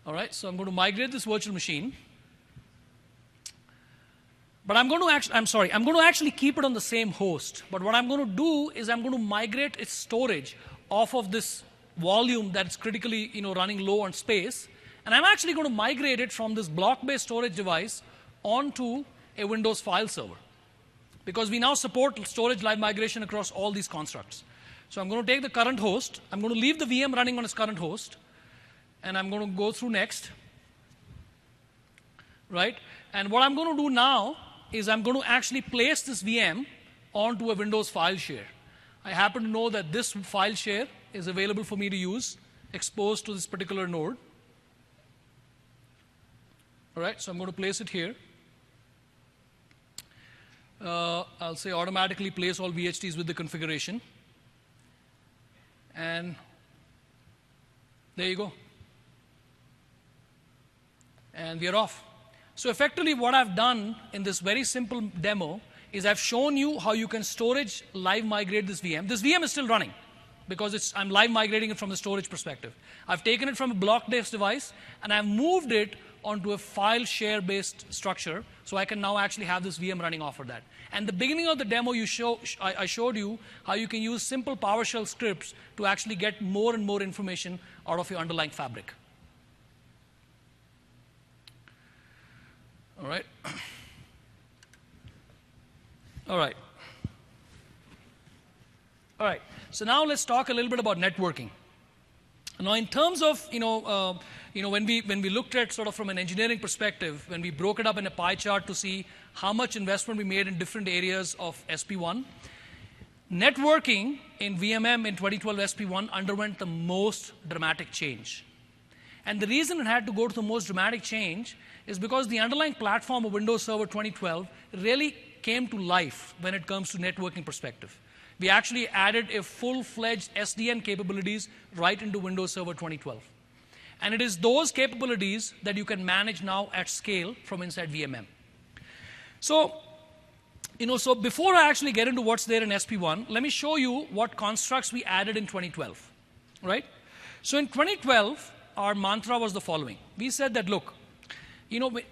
All right, so I'm going to migrate this virtual machine. But I'm going to actually keep it on the same host. But what I'm going to do is I'm going to migrate its storage off of this volume that's critically, running low on space. And I'm actually going to migrate it from this block-based storage device onto a Windows file server, because we now support storage live migration across all these constructs. So I'm going to take the current host. I'm going to leave the VM running on its current host. And I'm going to go through next. Right? And what I'm going to do now is I'm going to actually place this VM onto a Windows file share. I happen to know that this file share is available for me to use, exposed to this particular node. All right, so I'm going to place it here. I'll say automatically place all VHTs with the configuration. And there you go. And we are off. So effectively what I've done in this very simple demo is I've shown you how you can storage live migrate this VM. This VM is still running because I'm live migrating it from the storage perspective. I've taken it from a block-based device and I've moved it onto a file share based structure, so I can now actually have this VM running off of that. And the beginning of the demo I showed you how you can use simple PowerShell scripts to actually get more and more information out of your underlying fabric. All right. All right. All right. So now let's talk a little bit about networking. Now, in terms of when we looked at sort of from an engineering perspective, when we broke it up in a pie chart to see how much investment we made in different areas of SP1, networking in VMM in 2012 SP1 underwent the most dramatic change. And the reason it had to go to the most dramatic change is because the underlying platform of Windows Server 2012 really came to life when it comes to networking perspective. We actually added a full-fledged SDN capabilities right into Windows Server 2012. And it is those capabilities that you can manage now at scale from inside VMM. So, so before I actually get into what's there in SP1, let me show you what constructs we added in 2012, right? So in 2012, our mantra was the following. We said that, look,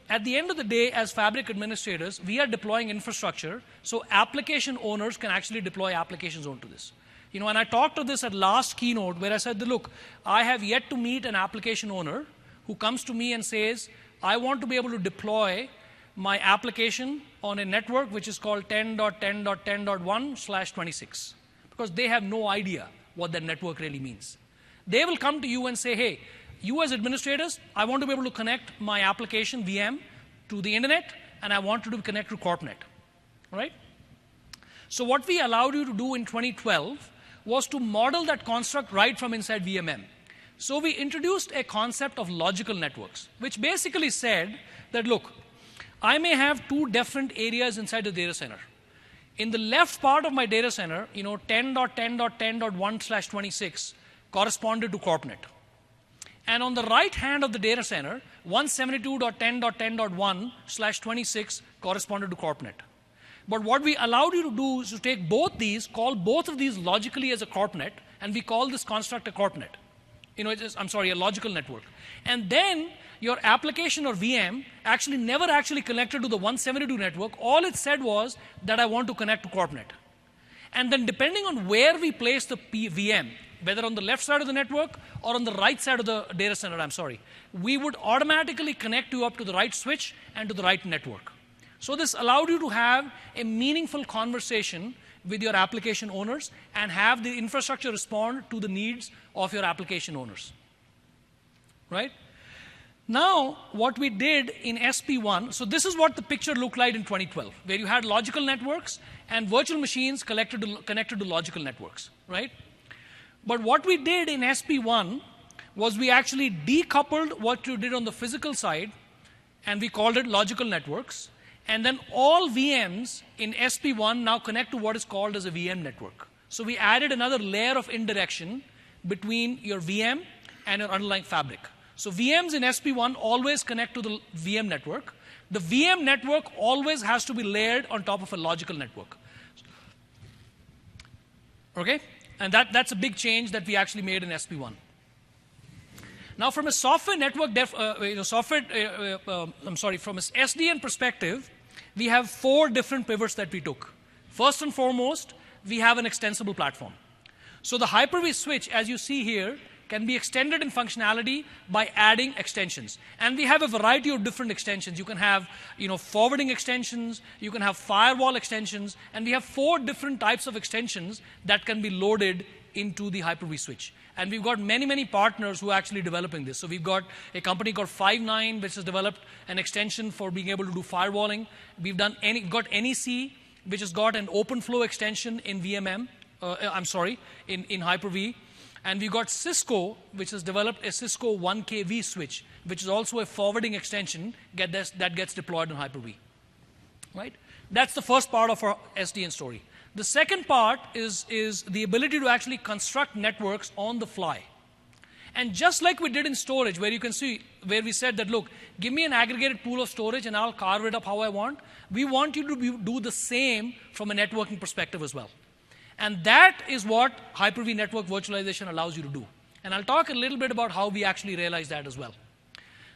at the end of the day, as Fabric administrators, we are deploying infrastructure so application owners can actually deploy applications onto this. And I talked to this at last keynote where I said, look, I have yet to meet an application owner who comes to me and says, I want to be able to deploy my application on a network which is called 10.10.10.1/26, because they have no idea what that network really means. They will come to you and say, hey, you as administrators, I want to be able to connect my application VM to the internet, and I want to connect to CorpNet, right? So what we allowed you to do in 2012 was to model that construct right from inside VMM. So we introduced a concept of logical networks, which basically said that, look, I may have two different areas inside the data center. In the left part of my data center, 10.10.10.1/26 corresponded to CorpNet. And on the right hand of the data center, 172.10.10.1/26 corresponded to CorpNet. But what we allowed you to do is to take both these, call both of these logically as a CorpNet, and we call this construct a CorpNet. A logical network. And then your application or VM actually never actually connected to the 172 network. All it said was that I want to connect to CorpNet. And then depending on where we place the VM, whether on the left side of the network or on the right side of the data center, we would automatically connect you up to the right switch and to the right network. So this allowed you to have a meaningful conversation with your application owners and have the infrastructure respond to the needs of your application owners, right? Now, what we did in SP1, so this is what the picture looked like in 2012, where you had logical networks and virtual machines connected to logical networks, right? But what we did in SP1 was we actually decoupled what you did on the physical side, and we called it logical networks. And then all VMs in SP1 now connect to what is called as a VM network. So we added another layer of indirection between your VM and your underlying fabric. So VMs in SP1 always connect to the VM network. The VM network always has to be layered on top of a logical network. Okay? And that's a big change that we actually made in SP1. Now, from a software network, from a SDN perspective, we have 4 different pivots that we took. First and foremost, we have an extensible platform. So the Hyper-V switch, as you see here, can be extended in functionality by adding extensions. And we have a variety of different extensions. You can have forwarding extensions, you can have firewall extensions, and we have 4 different types of extensions that can be loaded into the Hyper-V switch. And we've got many, many partners who are actually developing this. So we've got a company called Five9, which has developed an extension for being able to do firewalling. We've got NEC, which has got an open flow extension in VMM, in Hyper-V. And we've got Cisco, which has developed a Cisco 1KV switch, which is also a forwarding extension that gets deployed on Hyper-V. Right? That's the first part of our SDN story. The second part is the ability to actually construct networks on the fly. And just like we did in storage, where you can see, where we said that, look, give me an aggregated pool of storage and I'll carve it up how I want, we want you to do the same from a networking perspective as well. And that is what Hyper-V network virtualization allows you to do. And I'll talk a little bit about how we actually realize that as well.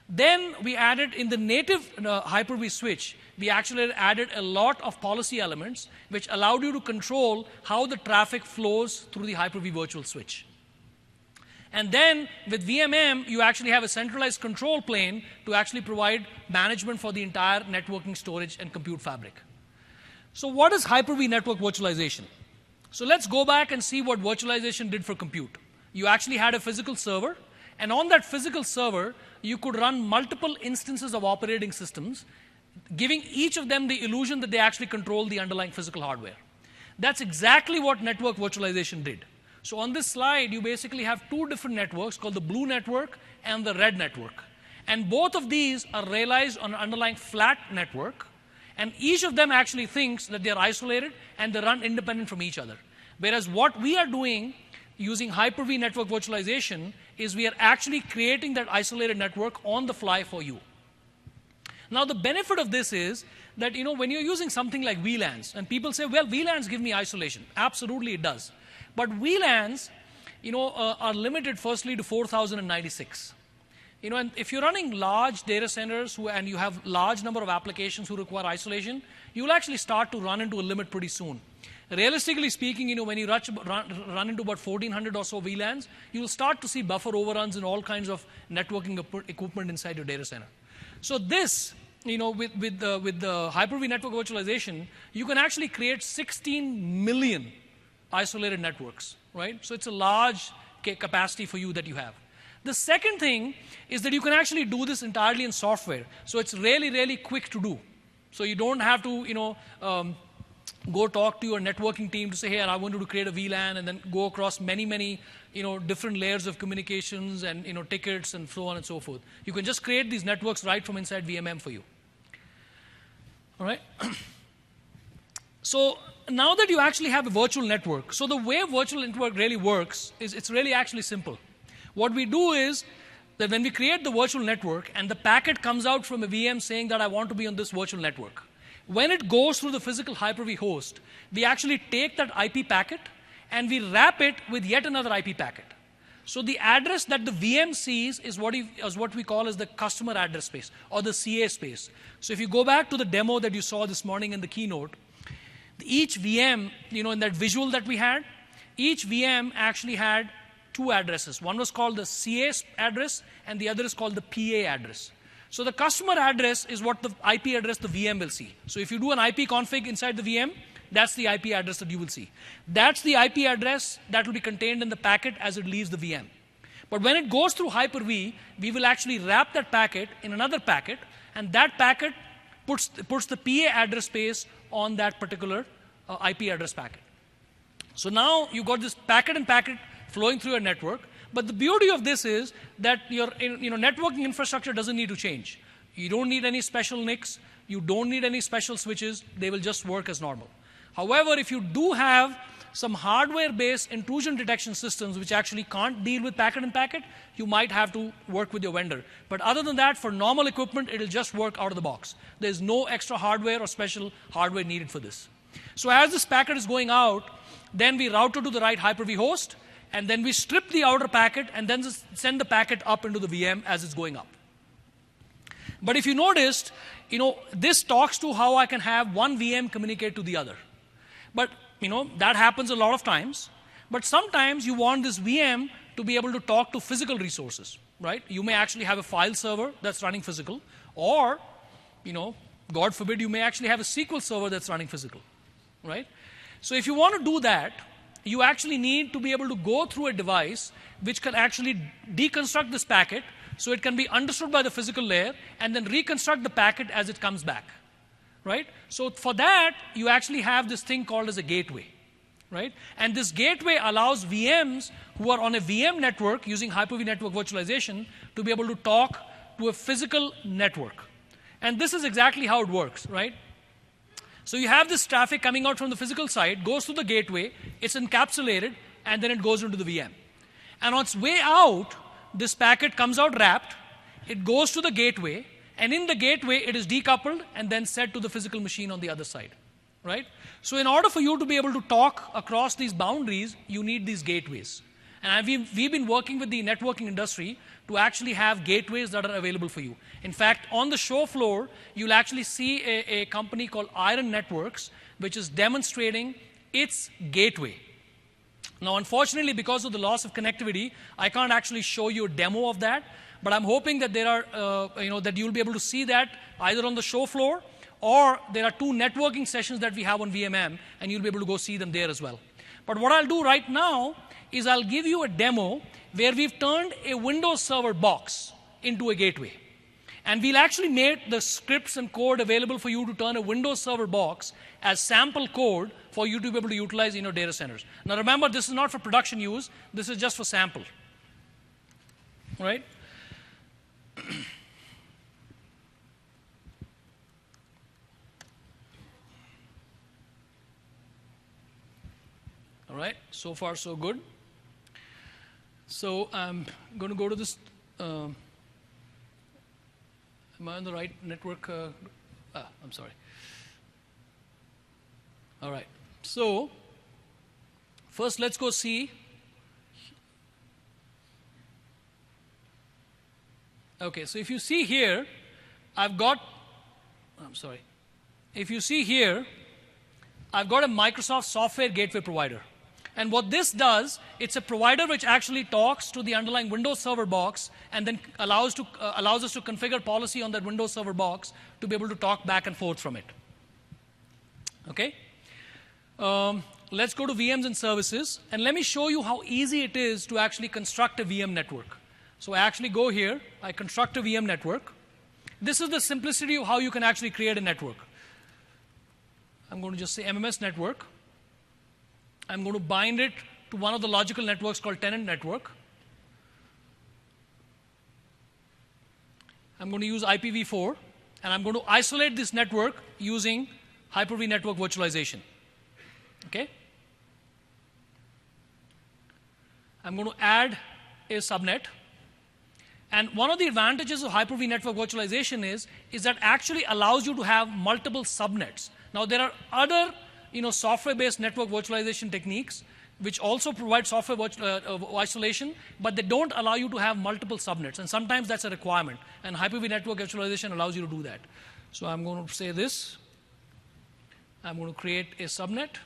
Then we added, in the native Hyper-V switch, we actually added a lot of policy elements which allowed you to control how the traffic flows through the Hyper-V virtual switch. And then with VMM, you actually have a centralized control plane to actually provide management for the entire networking, storage, and compute fabric. So what is Hyper-V network virtualization? So let's go back and see what virtualization did for compute. You actually had a physical server, and on that physical server, you could run multiple instances of operating systems, giving each of them the illusion that they actually control the underlying physical hardware. That's exactly what network virtualization did. So on this slide, you basically have 2 different networks called the blue network and the red network. And both of these are realized on an underlying flat network, and each of them actually thinks that they're isolated and they run independent from each other. Whereas what we are doing using Hyper-V network virtualization is we are actually creating that isolated network on the fly for you. Now the benefit of this is that when you're using something like VLANs, and people say, well, VLANs give me isolation. Absolutely it does. But VLANs are limited firstly to 4096. And if you're running large data centers and you have large number of applications who require isolation, you'll actually start to run into a limit pretty soon. Realistically speaking, when you run into about 1400 or so VLANs, you'll start to see buffer overruns and all kinds of networking equipment inside your data center. So this, with the Hyper-V network virtualization, you can actually create 16 million isolated networks, right? So it's a large capacity for you that you have. The second thing is that you can actually do this entirely in software. So it's really, really quick to do. So you don't have to, go talk to your networking team to say, hey, I want you to create a VLAN, and then go across many, many, different layers of communications and, tickets and so on and so forth. You can just create these networks right from inside VMM for you. All right? So now that you actually have a virtual network, so the way a virtual network really works is it's really actually simple. What we do is that when we create the virtual network and the packet comes out from a VM saying that I want to be on this virtual network, when it goes through the physical Hyper-V host, we actually take that IP packet and we wrap it with yet another IP packet. So the address that the VM sees is what we call as the customer address space or the CA space. So if you go back to the demo that you saw this morning in the keynote, each VM, in that visual that we had, each VM actually had 2 addresses. One was called the CA address and the other is called the PA address. So the customer address is what the IP address the VM will see. So if you do an IP config inside the VM, that's the IP address that you will see. That's the IP address that will be contained in the packet as it leaves the VM. But when it goes through Hyper-V, we will actually wrap that packet in another packet, and that packet puts the PA address space on that particular IP address packet. So now you got this packet and packet flowing through your network. But the beauty of this is that your networking infrastructure doesn't need to change. You don't need any special NICs. You don't need any special switches. They will just work as normal. However, if you do have some hardware-based intrusion detection systems which actually can't deal with packet and packet, you might have to work with your vendor. But other than that, for normal equipment, it'll just work out of the box. There's no extra hardware or special hardware needed for this. So as this packet is going out, then we route it to the right Hyper-V host, and then we strip the outer packet and then just send the packet up into the VM as it's going up. But if you noticed, this talks to how I can have one VM communicate to the other. But that happens a lot of times. But sometimes you want this VM to be able to talk to physical resources, right? You may actually have a file server that's running physical, or, God forbid, you may actually have a SQL server that's running physical, right? So if you want to do that, you actually need to be able to go through a device which can actually deconstruct this packet so it can be understood by the physical layer and then reconstruct the packet as it comes back, right? So for that, you actually have this thing called as a gateway, right? And this gateway allows VMs who are on a VM network using Hyper-V network virtualization to be able to talk to a physical network. And this is exactly how it works, right? So you have this traffic coming out from the physical side, goes to the gateway, it's encapsulated, and then it goes into the VM. And on its way out, this packet comes out wrapped, it goes to the gateway, and in the gateway, it is decoupled and then sent to the physical machine on the other side, right? So in order for you to be able to talk across these boundaries, you need these gateways. And we've been working with the networking industry to actually have gateways that are available for you. In fact, on the show floor, you'll actually see a company called Iron Networks, which is demonstrating its gateway. Now, unfortunately, because of the loss of connectivity, I can't actually show you a demo of that. But I'm hoping that that you'll be able to see that either on the show floor, or there are 2 networking sessions that we have on VMM, and you'll be able to go see them there as well. But what I'll do right now is I'll give you a demo where we've turned a Windows Server box into a gateway. And we'll actually make the scripts and code available for you to turn a Windows Server box as sample code for you to be able to utilize in your data centers. Now remember, this is not for production use. This is just for sample, right? All right, so far so good. So I'm going to go to this. Am I on the right network? I'm sorry. All right. So first, let's go see. Okay, so if you see here, If you see here, I've got a Microsoft software gateway provider. And what this does, it's a provider which actually talks to the underlying Windows Server box and then allows us to configure policy on that Windows Server box to be able to talk back and forth from it. Okay? Let's go to VMs and services, and let me show you how easy it is to actually construct a VM network. So I actually go here, I construct a VM network. This is the simplicity of how you can actually create a network. I'm going to just say MMS network. I'm going to bind it to one of the logical networks called tenant network. I'm going to use IPv4, and I'm going to isolate this network using Hyper-V network virtualization. Okay? I'm going to add a subnet. And one of the advantages of Hyper-V network virtualization is that actually allows you to have multiple subnets. Now, there are other software-based network virtualization techniques which also provide software isolation, but they don't allow you to have multiple subnets. And sometimes that's a requirement. And Hyper-V network virtualization allows you to do that. So I'm going to say this. I'm going to create a subnet.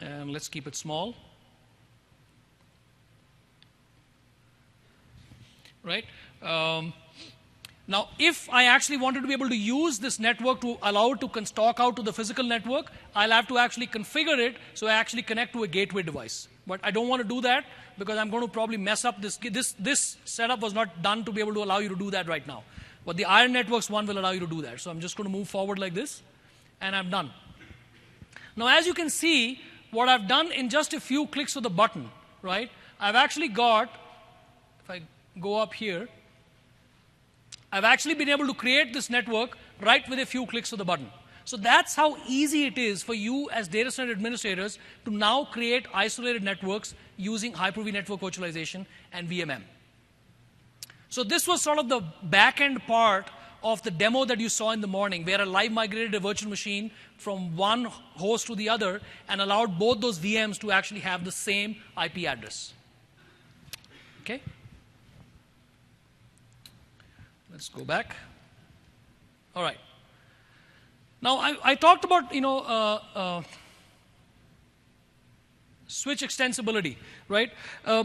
And let's keep it small. Right? Now, if I actually wanted to be able to use this network to allow it to talk out to the physical network, I'll have to actually configure it so I actually connect to a gateway device. But I don't want to do that because I'm going to probably mess up this. This setup was not done to be able to allow you to do that right now. But the Iron Networks one will allow you to do that. So I'm just going to move forward like this, and I'm done. Now, as you can see, what I've done in just a few clicks of the button, right? I've actually got, if I go up here, I've actually been able to create this network right with a few clicks of the button. So that's how easy it is for you as data center administrators to now create isolated networks using Hyper-V network virtualization and VMM. So this was sort of the back-end part of the demo that you saw in the morning, where I live migrated a virtual machine from one host to the other and allowed both those VMs to actually have the same IP address. Okay? Let's go back. All right. Now, I talked about, switch extensibility, right?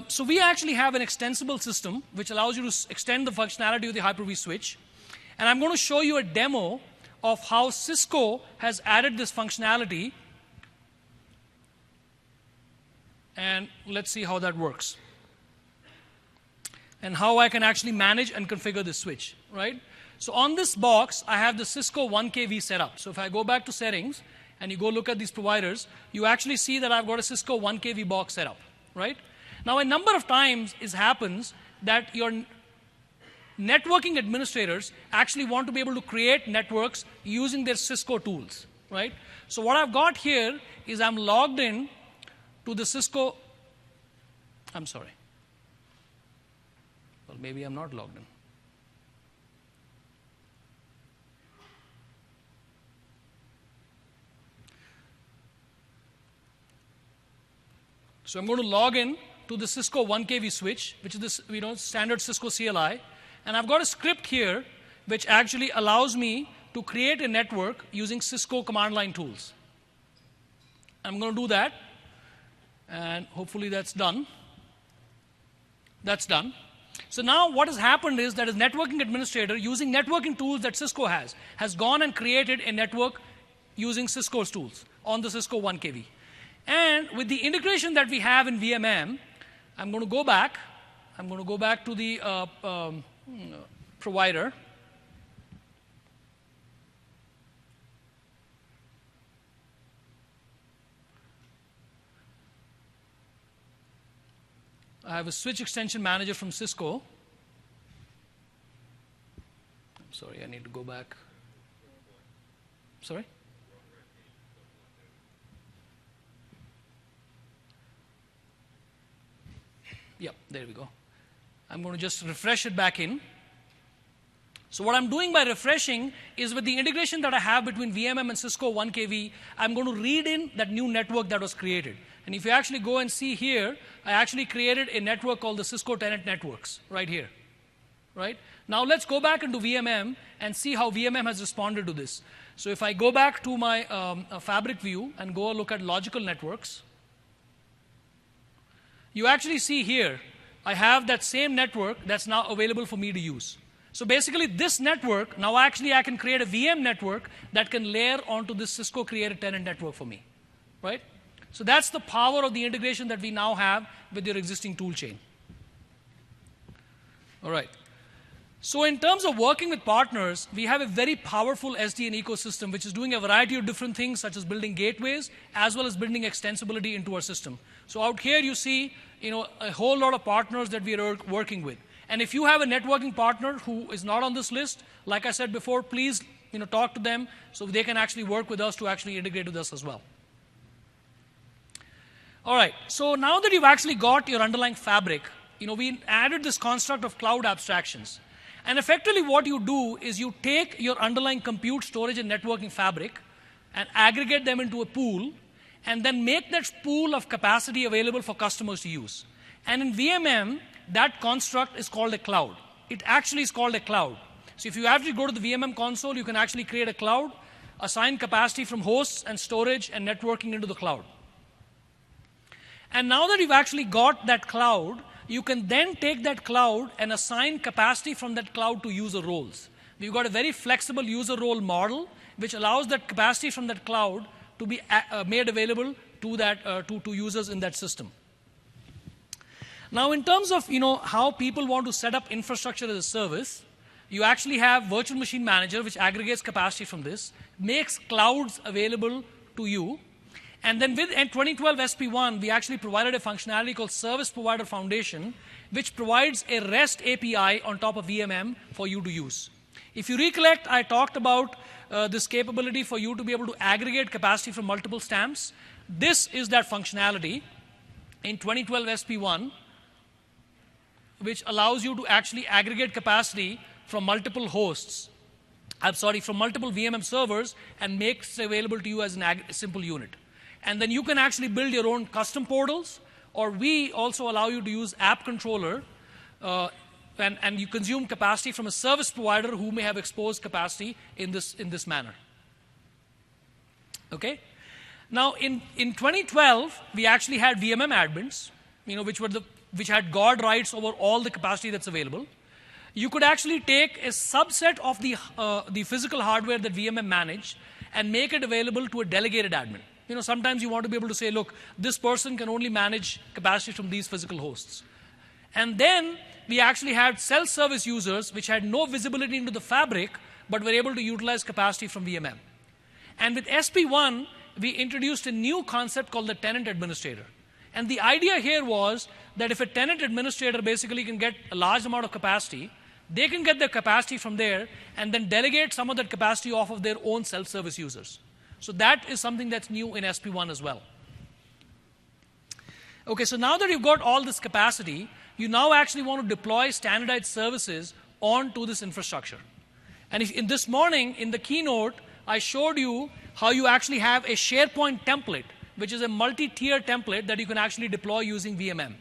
So we actually have an extensible system which allows you to extend the functionality of the Hyper-V switch. And I'm going to show you a demo of how Cisco has added this functionality. And let's see how that works. And how I can actually manage and configure this switch, right? So on this box, I have the Cisco 1KV setup. So if I go back to settings, and you go look at these providers, you actually see that I've got a Cisco 1KV box set up, right? Now, a number of times it happens that your networking administrators actually want to be able to create networks using their Cisco tools, right? So what I've got here is I'm logged in to the Cisco, I'm sorry. Well, maybe I'm not logged in. So I'm going to log in to the Cisco 1KV switch, which is the standard Cisco CLI. And I've got a script here which actually allows me to create a network using Cisco command line tools. I'm going to do that. And hopefully that's done. That's done. So now what has happened is that a networking administrator using networking tools that Cisco has gone and created a network using Cisco's tools on the Cisco 1KV. And with the integration that we have in VMM, I'm going to go back. I'm going to go back to the provider. I have a switch extension manager from Cisco. I'm sorry, I need to go back. Sorry? Yep, there we go. I'm going to just refresh it back in. So what I'm doing by refreshing is with the integration that I have between VMM and Cisco 1KV, I'm going to read in that new network that was created. And if you actually go and see here, I actually created a network called the Cisco Tenant Networks right here. Right? Now let's go back into VMM and see how VMM has responded to this. So if I go back to my fabric view and go look at logical networks, you actually see here, I have that same network that's now available for me to use. So basically this network, now actually I can create a VM network that can layer onto this Cisco created tenant network for me, right? So that's the power of the integration that we now have with your existing tool chain. All right. So in terms of working with partners, we have a very powerful SDN ecosystem which is doing a variety of different things such as building gateways as well as building extensibility into our system. So out here you see a whole lot of partners that we are working with. And if you have a networking partner who is not on this list, like I said before, please talk to them so they can actually work with us to actually integrate with us as well. All right, so now that you've actually got your underlying fabric, we added this construct of cloud abstractions. And effectively what you do is you take your underlying compute, storage, and networking fabric and aggregate them into a pool and then make that pool of capacity available for customers to use. And in VMM, that construct is called a cloud. It actually is called a cloud. So if you actually go to the VMM console, you can actually create a cloud, assign capacity from hosts and storage and networking into the cloud. And now that you've actually got that cloud, you can then take that cloud and assign capacity from that cloud to user roles. We've got a very flexible user role model which allows that capacity from that cloud to be made available to users in that system. Now in terms of how people want to set up infrastructure as a service, you actually have Virtual Machine Manager which aggregates capacity from this, makes clouds available to you. And then with 2012 SP1, we actually provided a functionality called Service Provider Foundation, which provides a REST API on top of VMM for you to use. If you recollect, I talked about this capability for you to be able to aggregate capacity from multiple stamps. This is that functionality in 2012 SP1, which allows you to actually aggregate capacity from multiple hosts from multiple VMM servers and makes it available to you as a simple unit. And then you can actually build your own custom portals, or we also allow you to use app controller, and you consume capacity from a service provider who may have exposed capacity in this manner. Okay? Now, in 2012, we actually had VMM admins, which had guard rights over all the capacity that's available. You could actually take a subset of the physical hardware that VMM managed and make it available to a delegated admin. Sometimes you want to be able to say, look, this person can only manage capacity from these physical hosts. And then we actually had self-service users which had no visibility into the fabric, but were able to utilize capacity from VMM. And with SP1, we introduced a new concept called the tenant administrator. And the idea here was that if a tenant administrator basically can get a large amount of capacity, they can get their capacity from there and then delegate some of that capacity off of their own self-service users. So that is something that's new in SP1 as well. Okay, so now that you've got all this capacity, you now actually want to deploy standardized services onto this infrastructure. And in this morning, in the keynote, I showed you how you actually have a SharePoint template, which is a multi-tier template that you can actually deploy using VMM.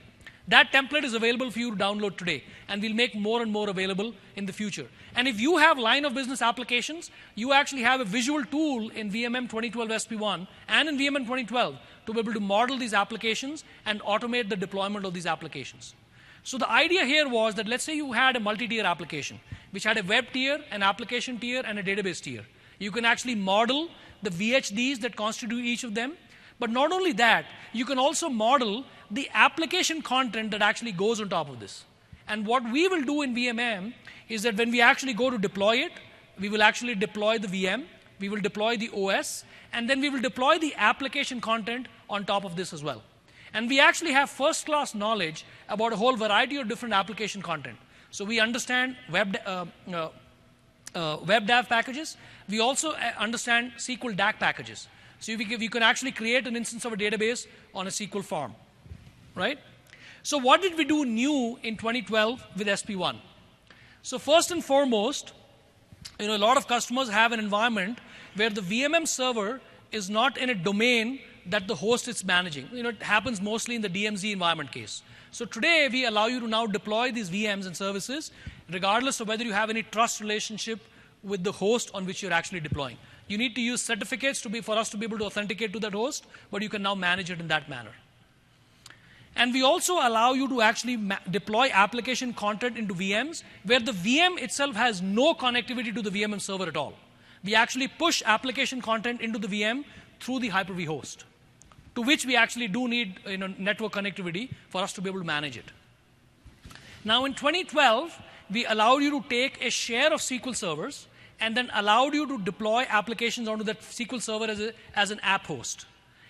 That template is available for you to download today, and we'll make more and more available in the future. And if you have line of business applications, you actually have a visual tool in VMM 2012 SP1 and in VMM 2012 to be able to model these applications and automate the deployment of these applications. So the idea here was that let's say you had a multi-tier application, which had a web tier, an application tier, and a database tier. You can actually model the VHDs that constitute each of them. But not only that, you can also model the application content that actually goes on top of this. And what we will do in VMM is that when we actually go to deploy it, we will actually deploy the VM, we will deploy the OS, and then we will deploy the application content on top of this as well. And we actually have first-class knowledge about a whole variety of different application content. So we understand web dev packages. We also understand SQL DAC packages. So we can actually create an instance of a database on a SQL farm, right? So what did we do new in 2012 with SP1? So first and foremost, a lot of customers have an environment where the VMM server is not in a domain that the host is managing. It happens mostly in the DMZ environment case. So today, we allow you to now deploy these VMs and services, regardless of whether you have any trust relationship with the host on which you're actually deploying. You need to use certificates for us to be able to authenticate to that host, but you can now manage it in that manner. And we also allow you to actually deploy application content into VMs where the VM itself has no connectivity to the VMM server at all. We actually push application content into the VM through the Hyper-V host, to which we actually do need network connectivity for us to be able to manage it. Now in 2012, we allowed you to take a share of SQL servers and then allowed you to deploy applications onto that SQL server as an app host.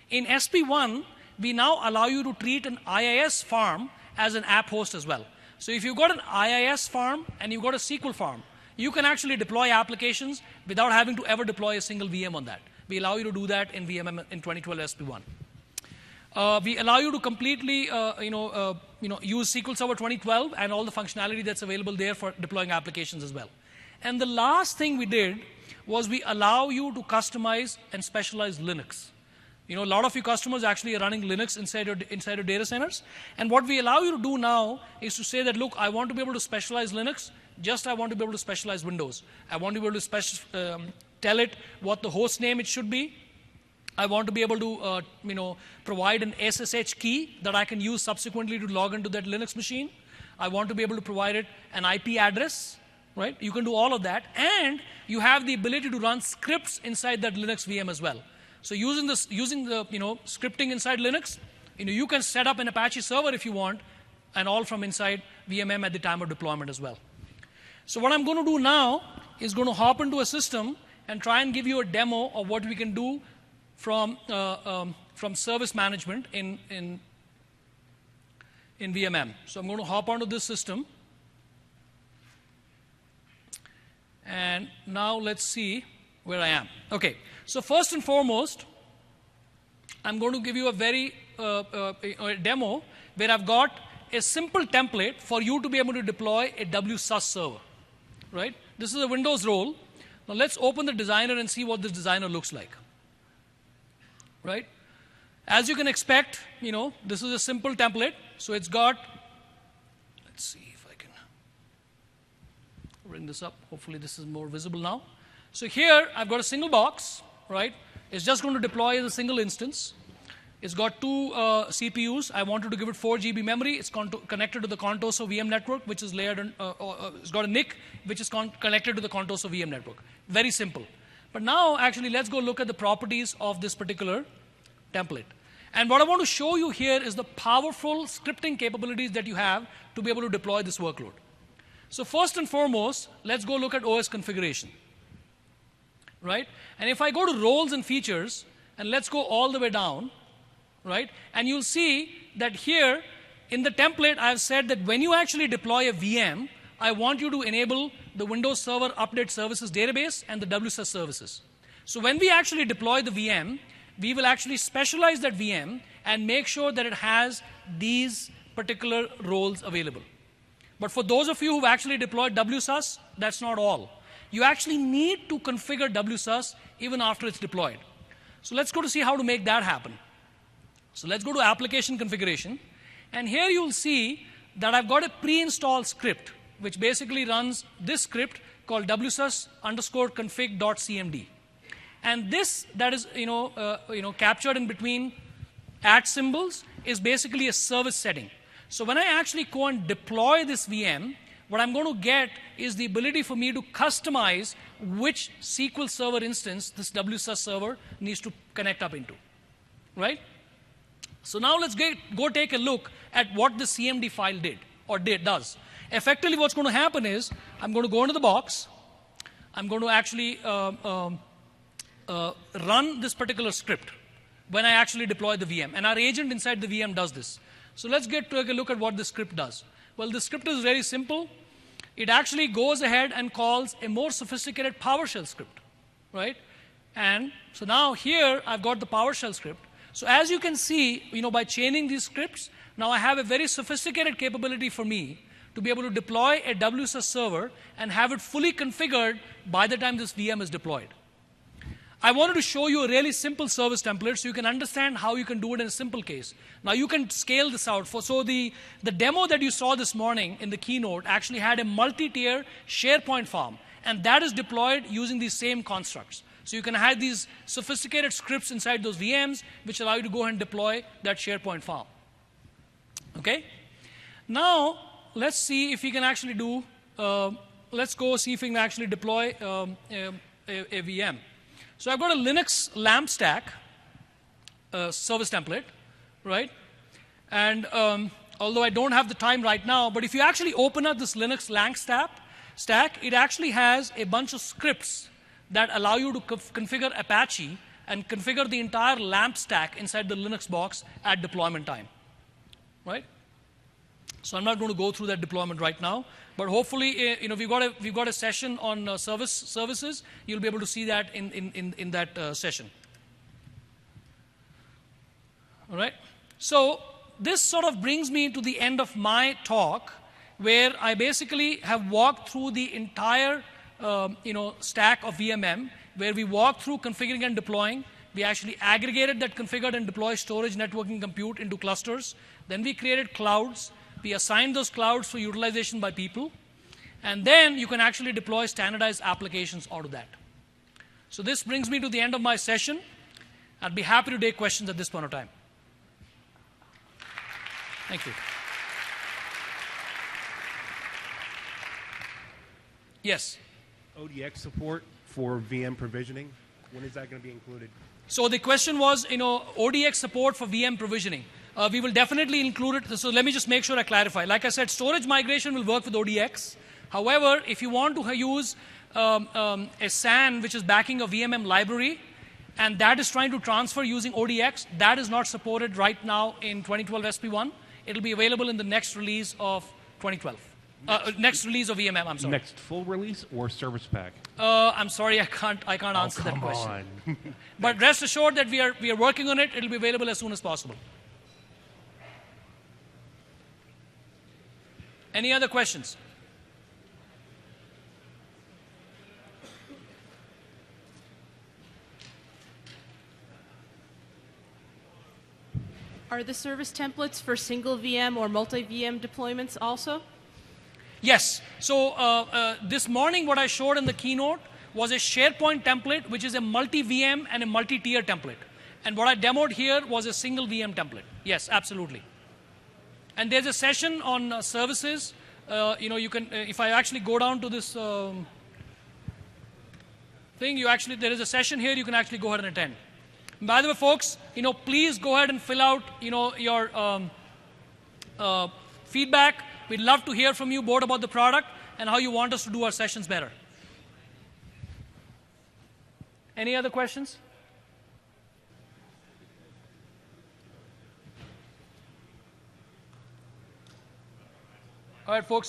In SP1, we now allow you to treat an IIS farm as an app host as well. So if you've got an IIS farm and you've got a SQL farm, you can actually deploy applications without having to ever deploy a single VM on that. We allow you to do that in VMM in 2012 SP1. We allow you to completely use SQL Server 2012 and all the functionality that's available there for deploying applications as well. And the last thing we did was we allow you to customize and specialize Linux. A lot of your customers actually are running Linux inside your data centers. And what we allow you to do now is to say that, look, I want to be able to specialize Linux, just I want to be able to specialize Windows. I want to be able to tell it what the host name it should be. I want to be able to provide an SSH key that I can use subsequently to log into that Linux machine. I want to be able to provide it an IP address, right? You can do all of that. And you have the ability to run scripts inside that Linux VM as well. So using the scripting inside Linux, you can set up an Apache server if you want, and all from inside VMM at the time of deployment as well. So what I'm going to do now is going to hop into a system and try and give you a demo of what we can do from service management in VMM. So I'm going to hop onto this system. And now let's see where I am. Okay, so first and foremost, I'm going to give you a very a demo where I've got a simple template for you to be able to deploy a WSUS server, right? This is a Windows role. Now let's open the designer and see what this designer looks like. Right? As you can expect, this is a simple template. So it's got, let's see if I can bring this up. Hopefully this is more visible now. So here I've got a single box, right? It's just going to deploy as a single instance. It's got two CPUs. I wanted to give it 4 GB memory. It's connected to the Contoso VM network, which is layered on, it's got a NIC, which is connected to the Contoso VM network. Very simple. But now, actually, let's go look at the properties of this particular template. And what I want to show you here is the powerful scripting capabilities that you have to be able to deploy this workload. So first and foremost, let's go look at OS configuration. Right? And if I go to roles and features, and let's go all the way down, right? And you'll see that here in the template, I've said that when you actually deploy a VM, I want you to enable the Windows Server Update Services database and the WSUS services. So when we actually deploy the VM, we will actually specialize that VM and make sure that it has these particular roles available. But for those of you who've actually deployed WSUS, that's not all. You actually need to configure WSUS even after it's deployed. So let's go to see how to make that happen. So let's go to application configuration. And here you'll see that I've got a pre-installed script, which basically runs this script called wsus_config.cmd. And this that is captured in between @ symbols is basically a service setting. So when I actually go and deploy this VM, what I'm going to get is the ability for me to customize which SQL Server instance this WSUS server needs to connect up into. Right? So now let's go take a look at what the CMD file did or does. Effectively, what's going to happen is I'm going to go into the box. I'm going to actually run this particular script when I actually deploy the VM. And our agent inside the VM does this. So let's take a look at what the script does. Well, the script is very simple. It actually goes ahead and calls a more sophisticated PowerShell script. Right? And so now here I've got the PowerShell script. So as you can see, by chaining these scripts, now I have a very sophisticated capability for me to be able to deploy a WSUS server and have it fully configured by the time this VM is deployed. I wanted to show you a really simple service template so you can understand how you can do it in a simple case. Now you can scale this out. So the demo that you saw this morning in the keynote actually had a multi-tier SharePoint farm, and that is deployed using these same constructs. So you can have these sophisticated scripts inside those VMs, which allow you to go ahead and deploy that SharePoint farm. Okay? Now, let's see if we can actually do, let's go see if we can actually deploy a VM. So I've got a Linux LAMP stack service template, right? And although I don't have the time right now, but if you actually open up this Linux LAMP stack, it actually has a bunch of scripts that allow you to configure Apache and configure the entire LAMP stack inside the Linux box at deployment time, right? So I'm not going to go through that deployment right now, but hopefully, we've got a session on services. You'll be able to see that in that session. All right. So this sort of brings me to the end of my talk, where I basically have walked through the entire stack of VMM, where we walked through configuring and deploying. We actually aggregated that configured and deployed storage, networking, compute into clusters. Then we created clouds. We assigned those clouds for utilization by people. And then you can actually deploy standardized applications out of that. So this brings me to the end of my session. I'd be happy to take questions at this point of time. Thank you. Yes? ODX support for VM provisioning, when is that going to be included? So the question was, ODX support for VM provisioning. We will definitely include it. So let me just make sure I clarify. Like I said, storage migration will work with ODX. However, if you want to use a SAN which is backing a VMM library, and that is trying to transfer using ODX, that is not supported right now in 2012 SP1. It'll be available in the next release of 2012. Next release of VMM, I'm sorry. Next full release or service pack? I'm sorry, I can't answer that question. But rest assured that we are working on it. It'll be available as soon as possible. Any other questions? Are the service templates for single VM or multi-VM deployments also? Yes. So this morning what I showed in the keynote was a SharePoint template, which is a multi-VM and a multi-tier template. And what I demoed here was a single VM template. Yes, absolutely. And there's a session on services. You can, if I actually go down to this thing, there is a session here you can actually go ahead and attend. By the way, folks, please go ahead and fill out, your feedback. We'd love to hear from you both about the product and how you want us to do our sessions better. Any other questions? All right, folks.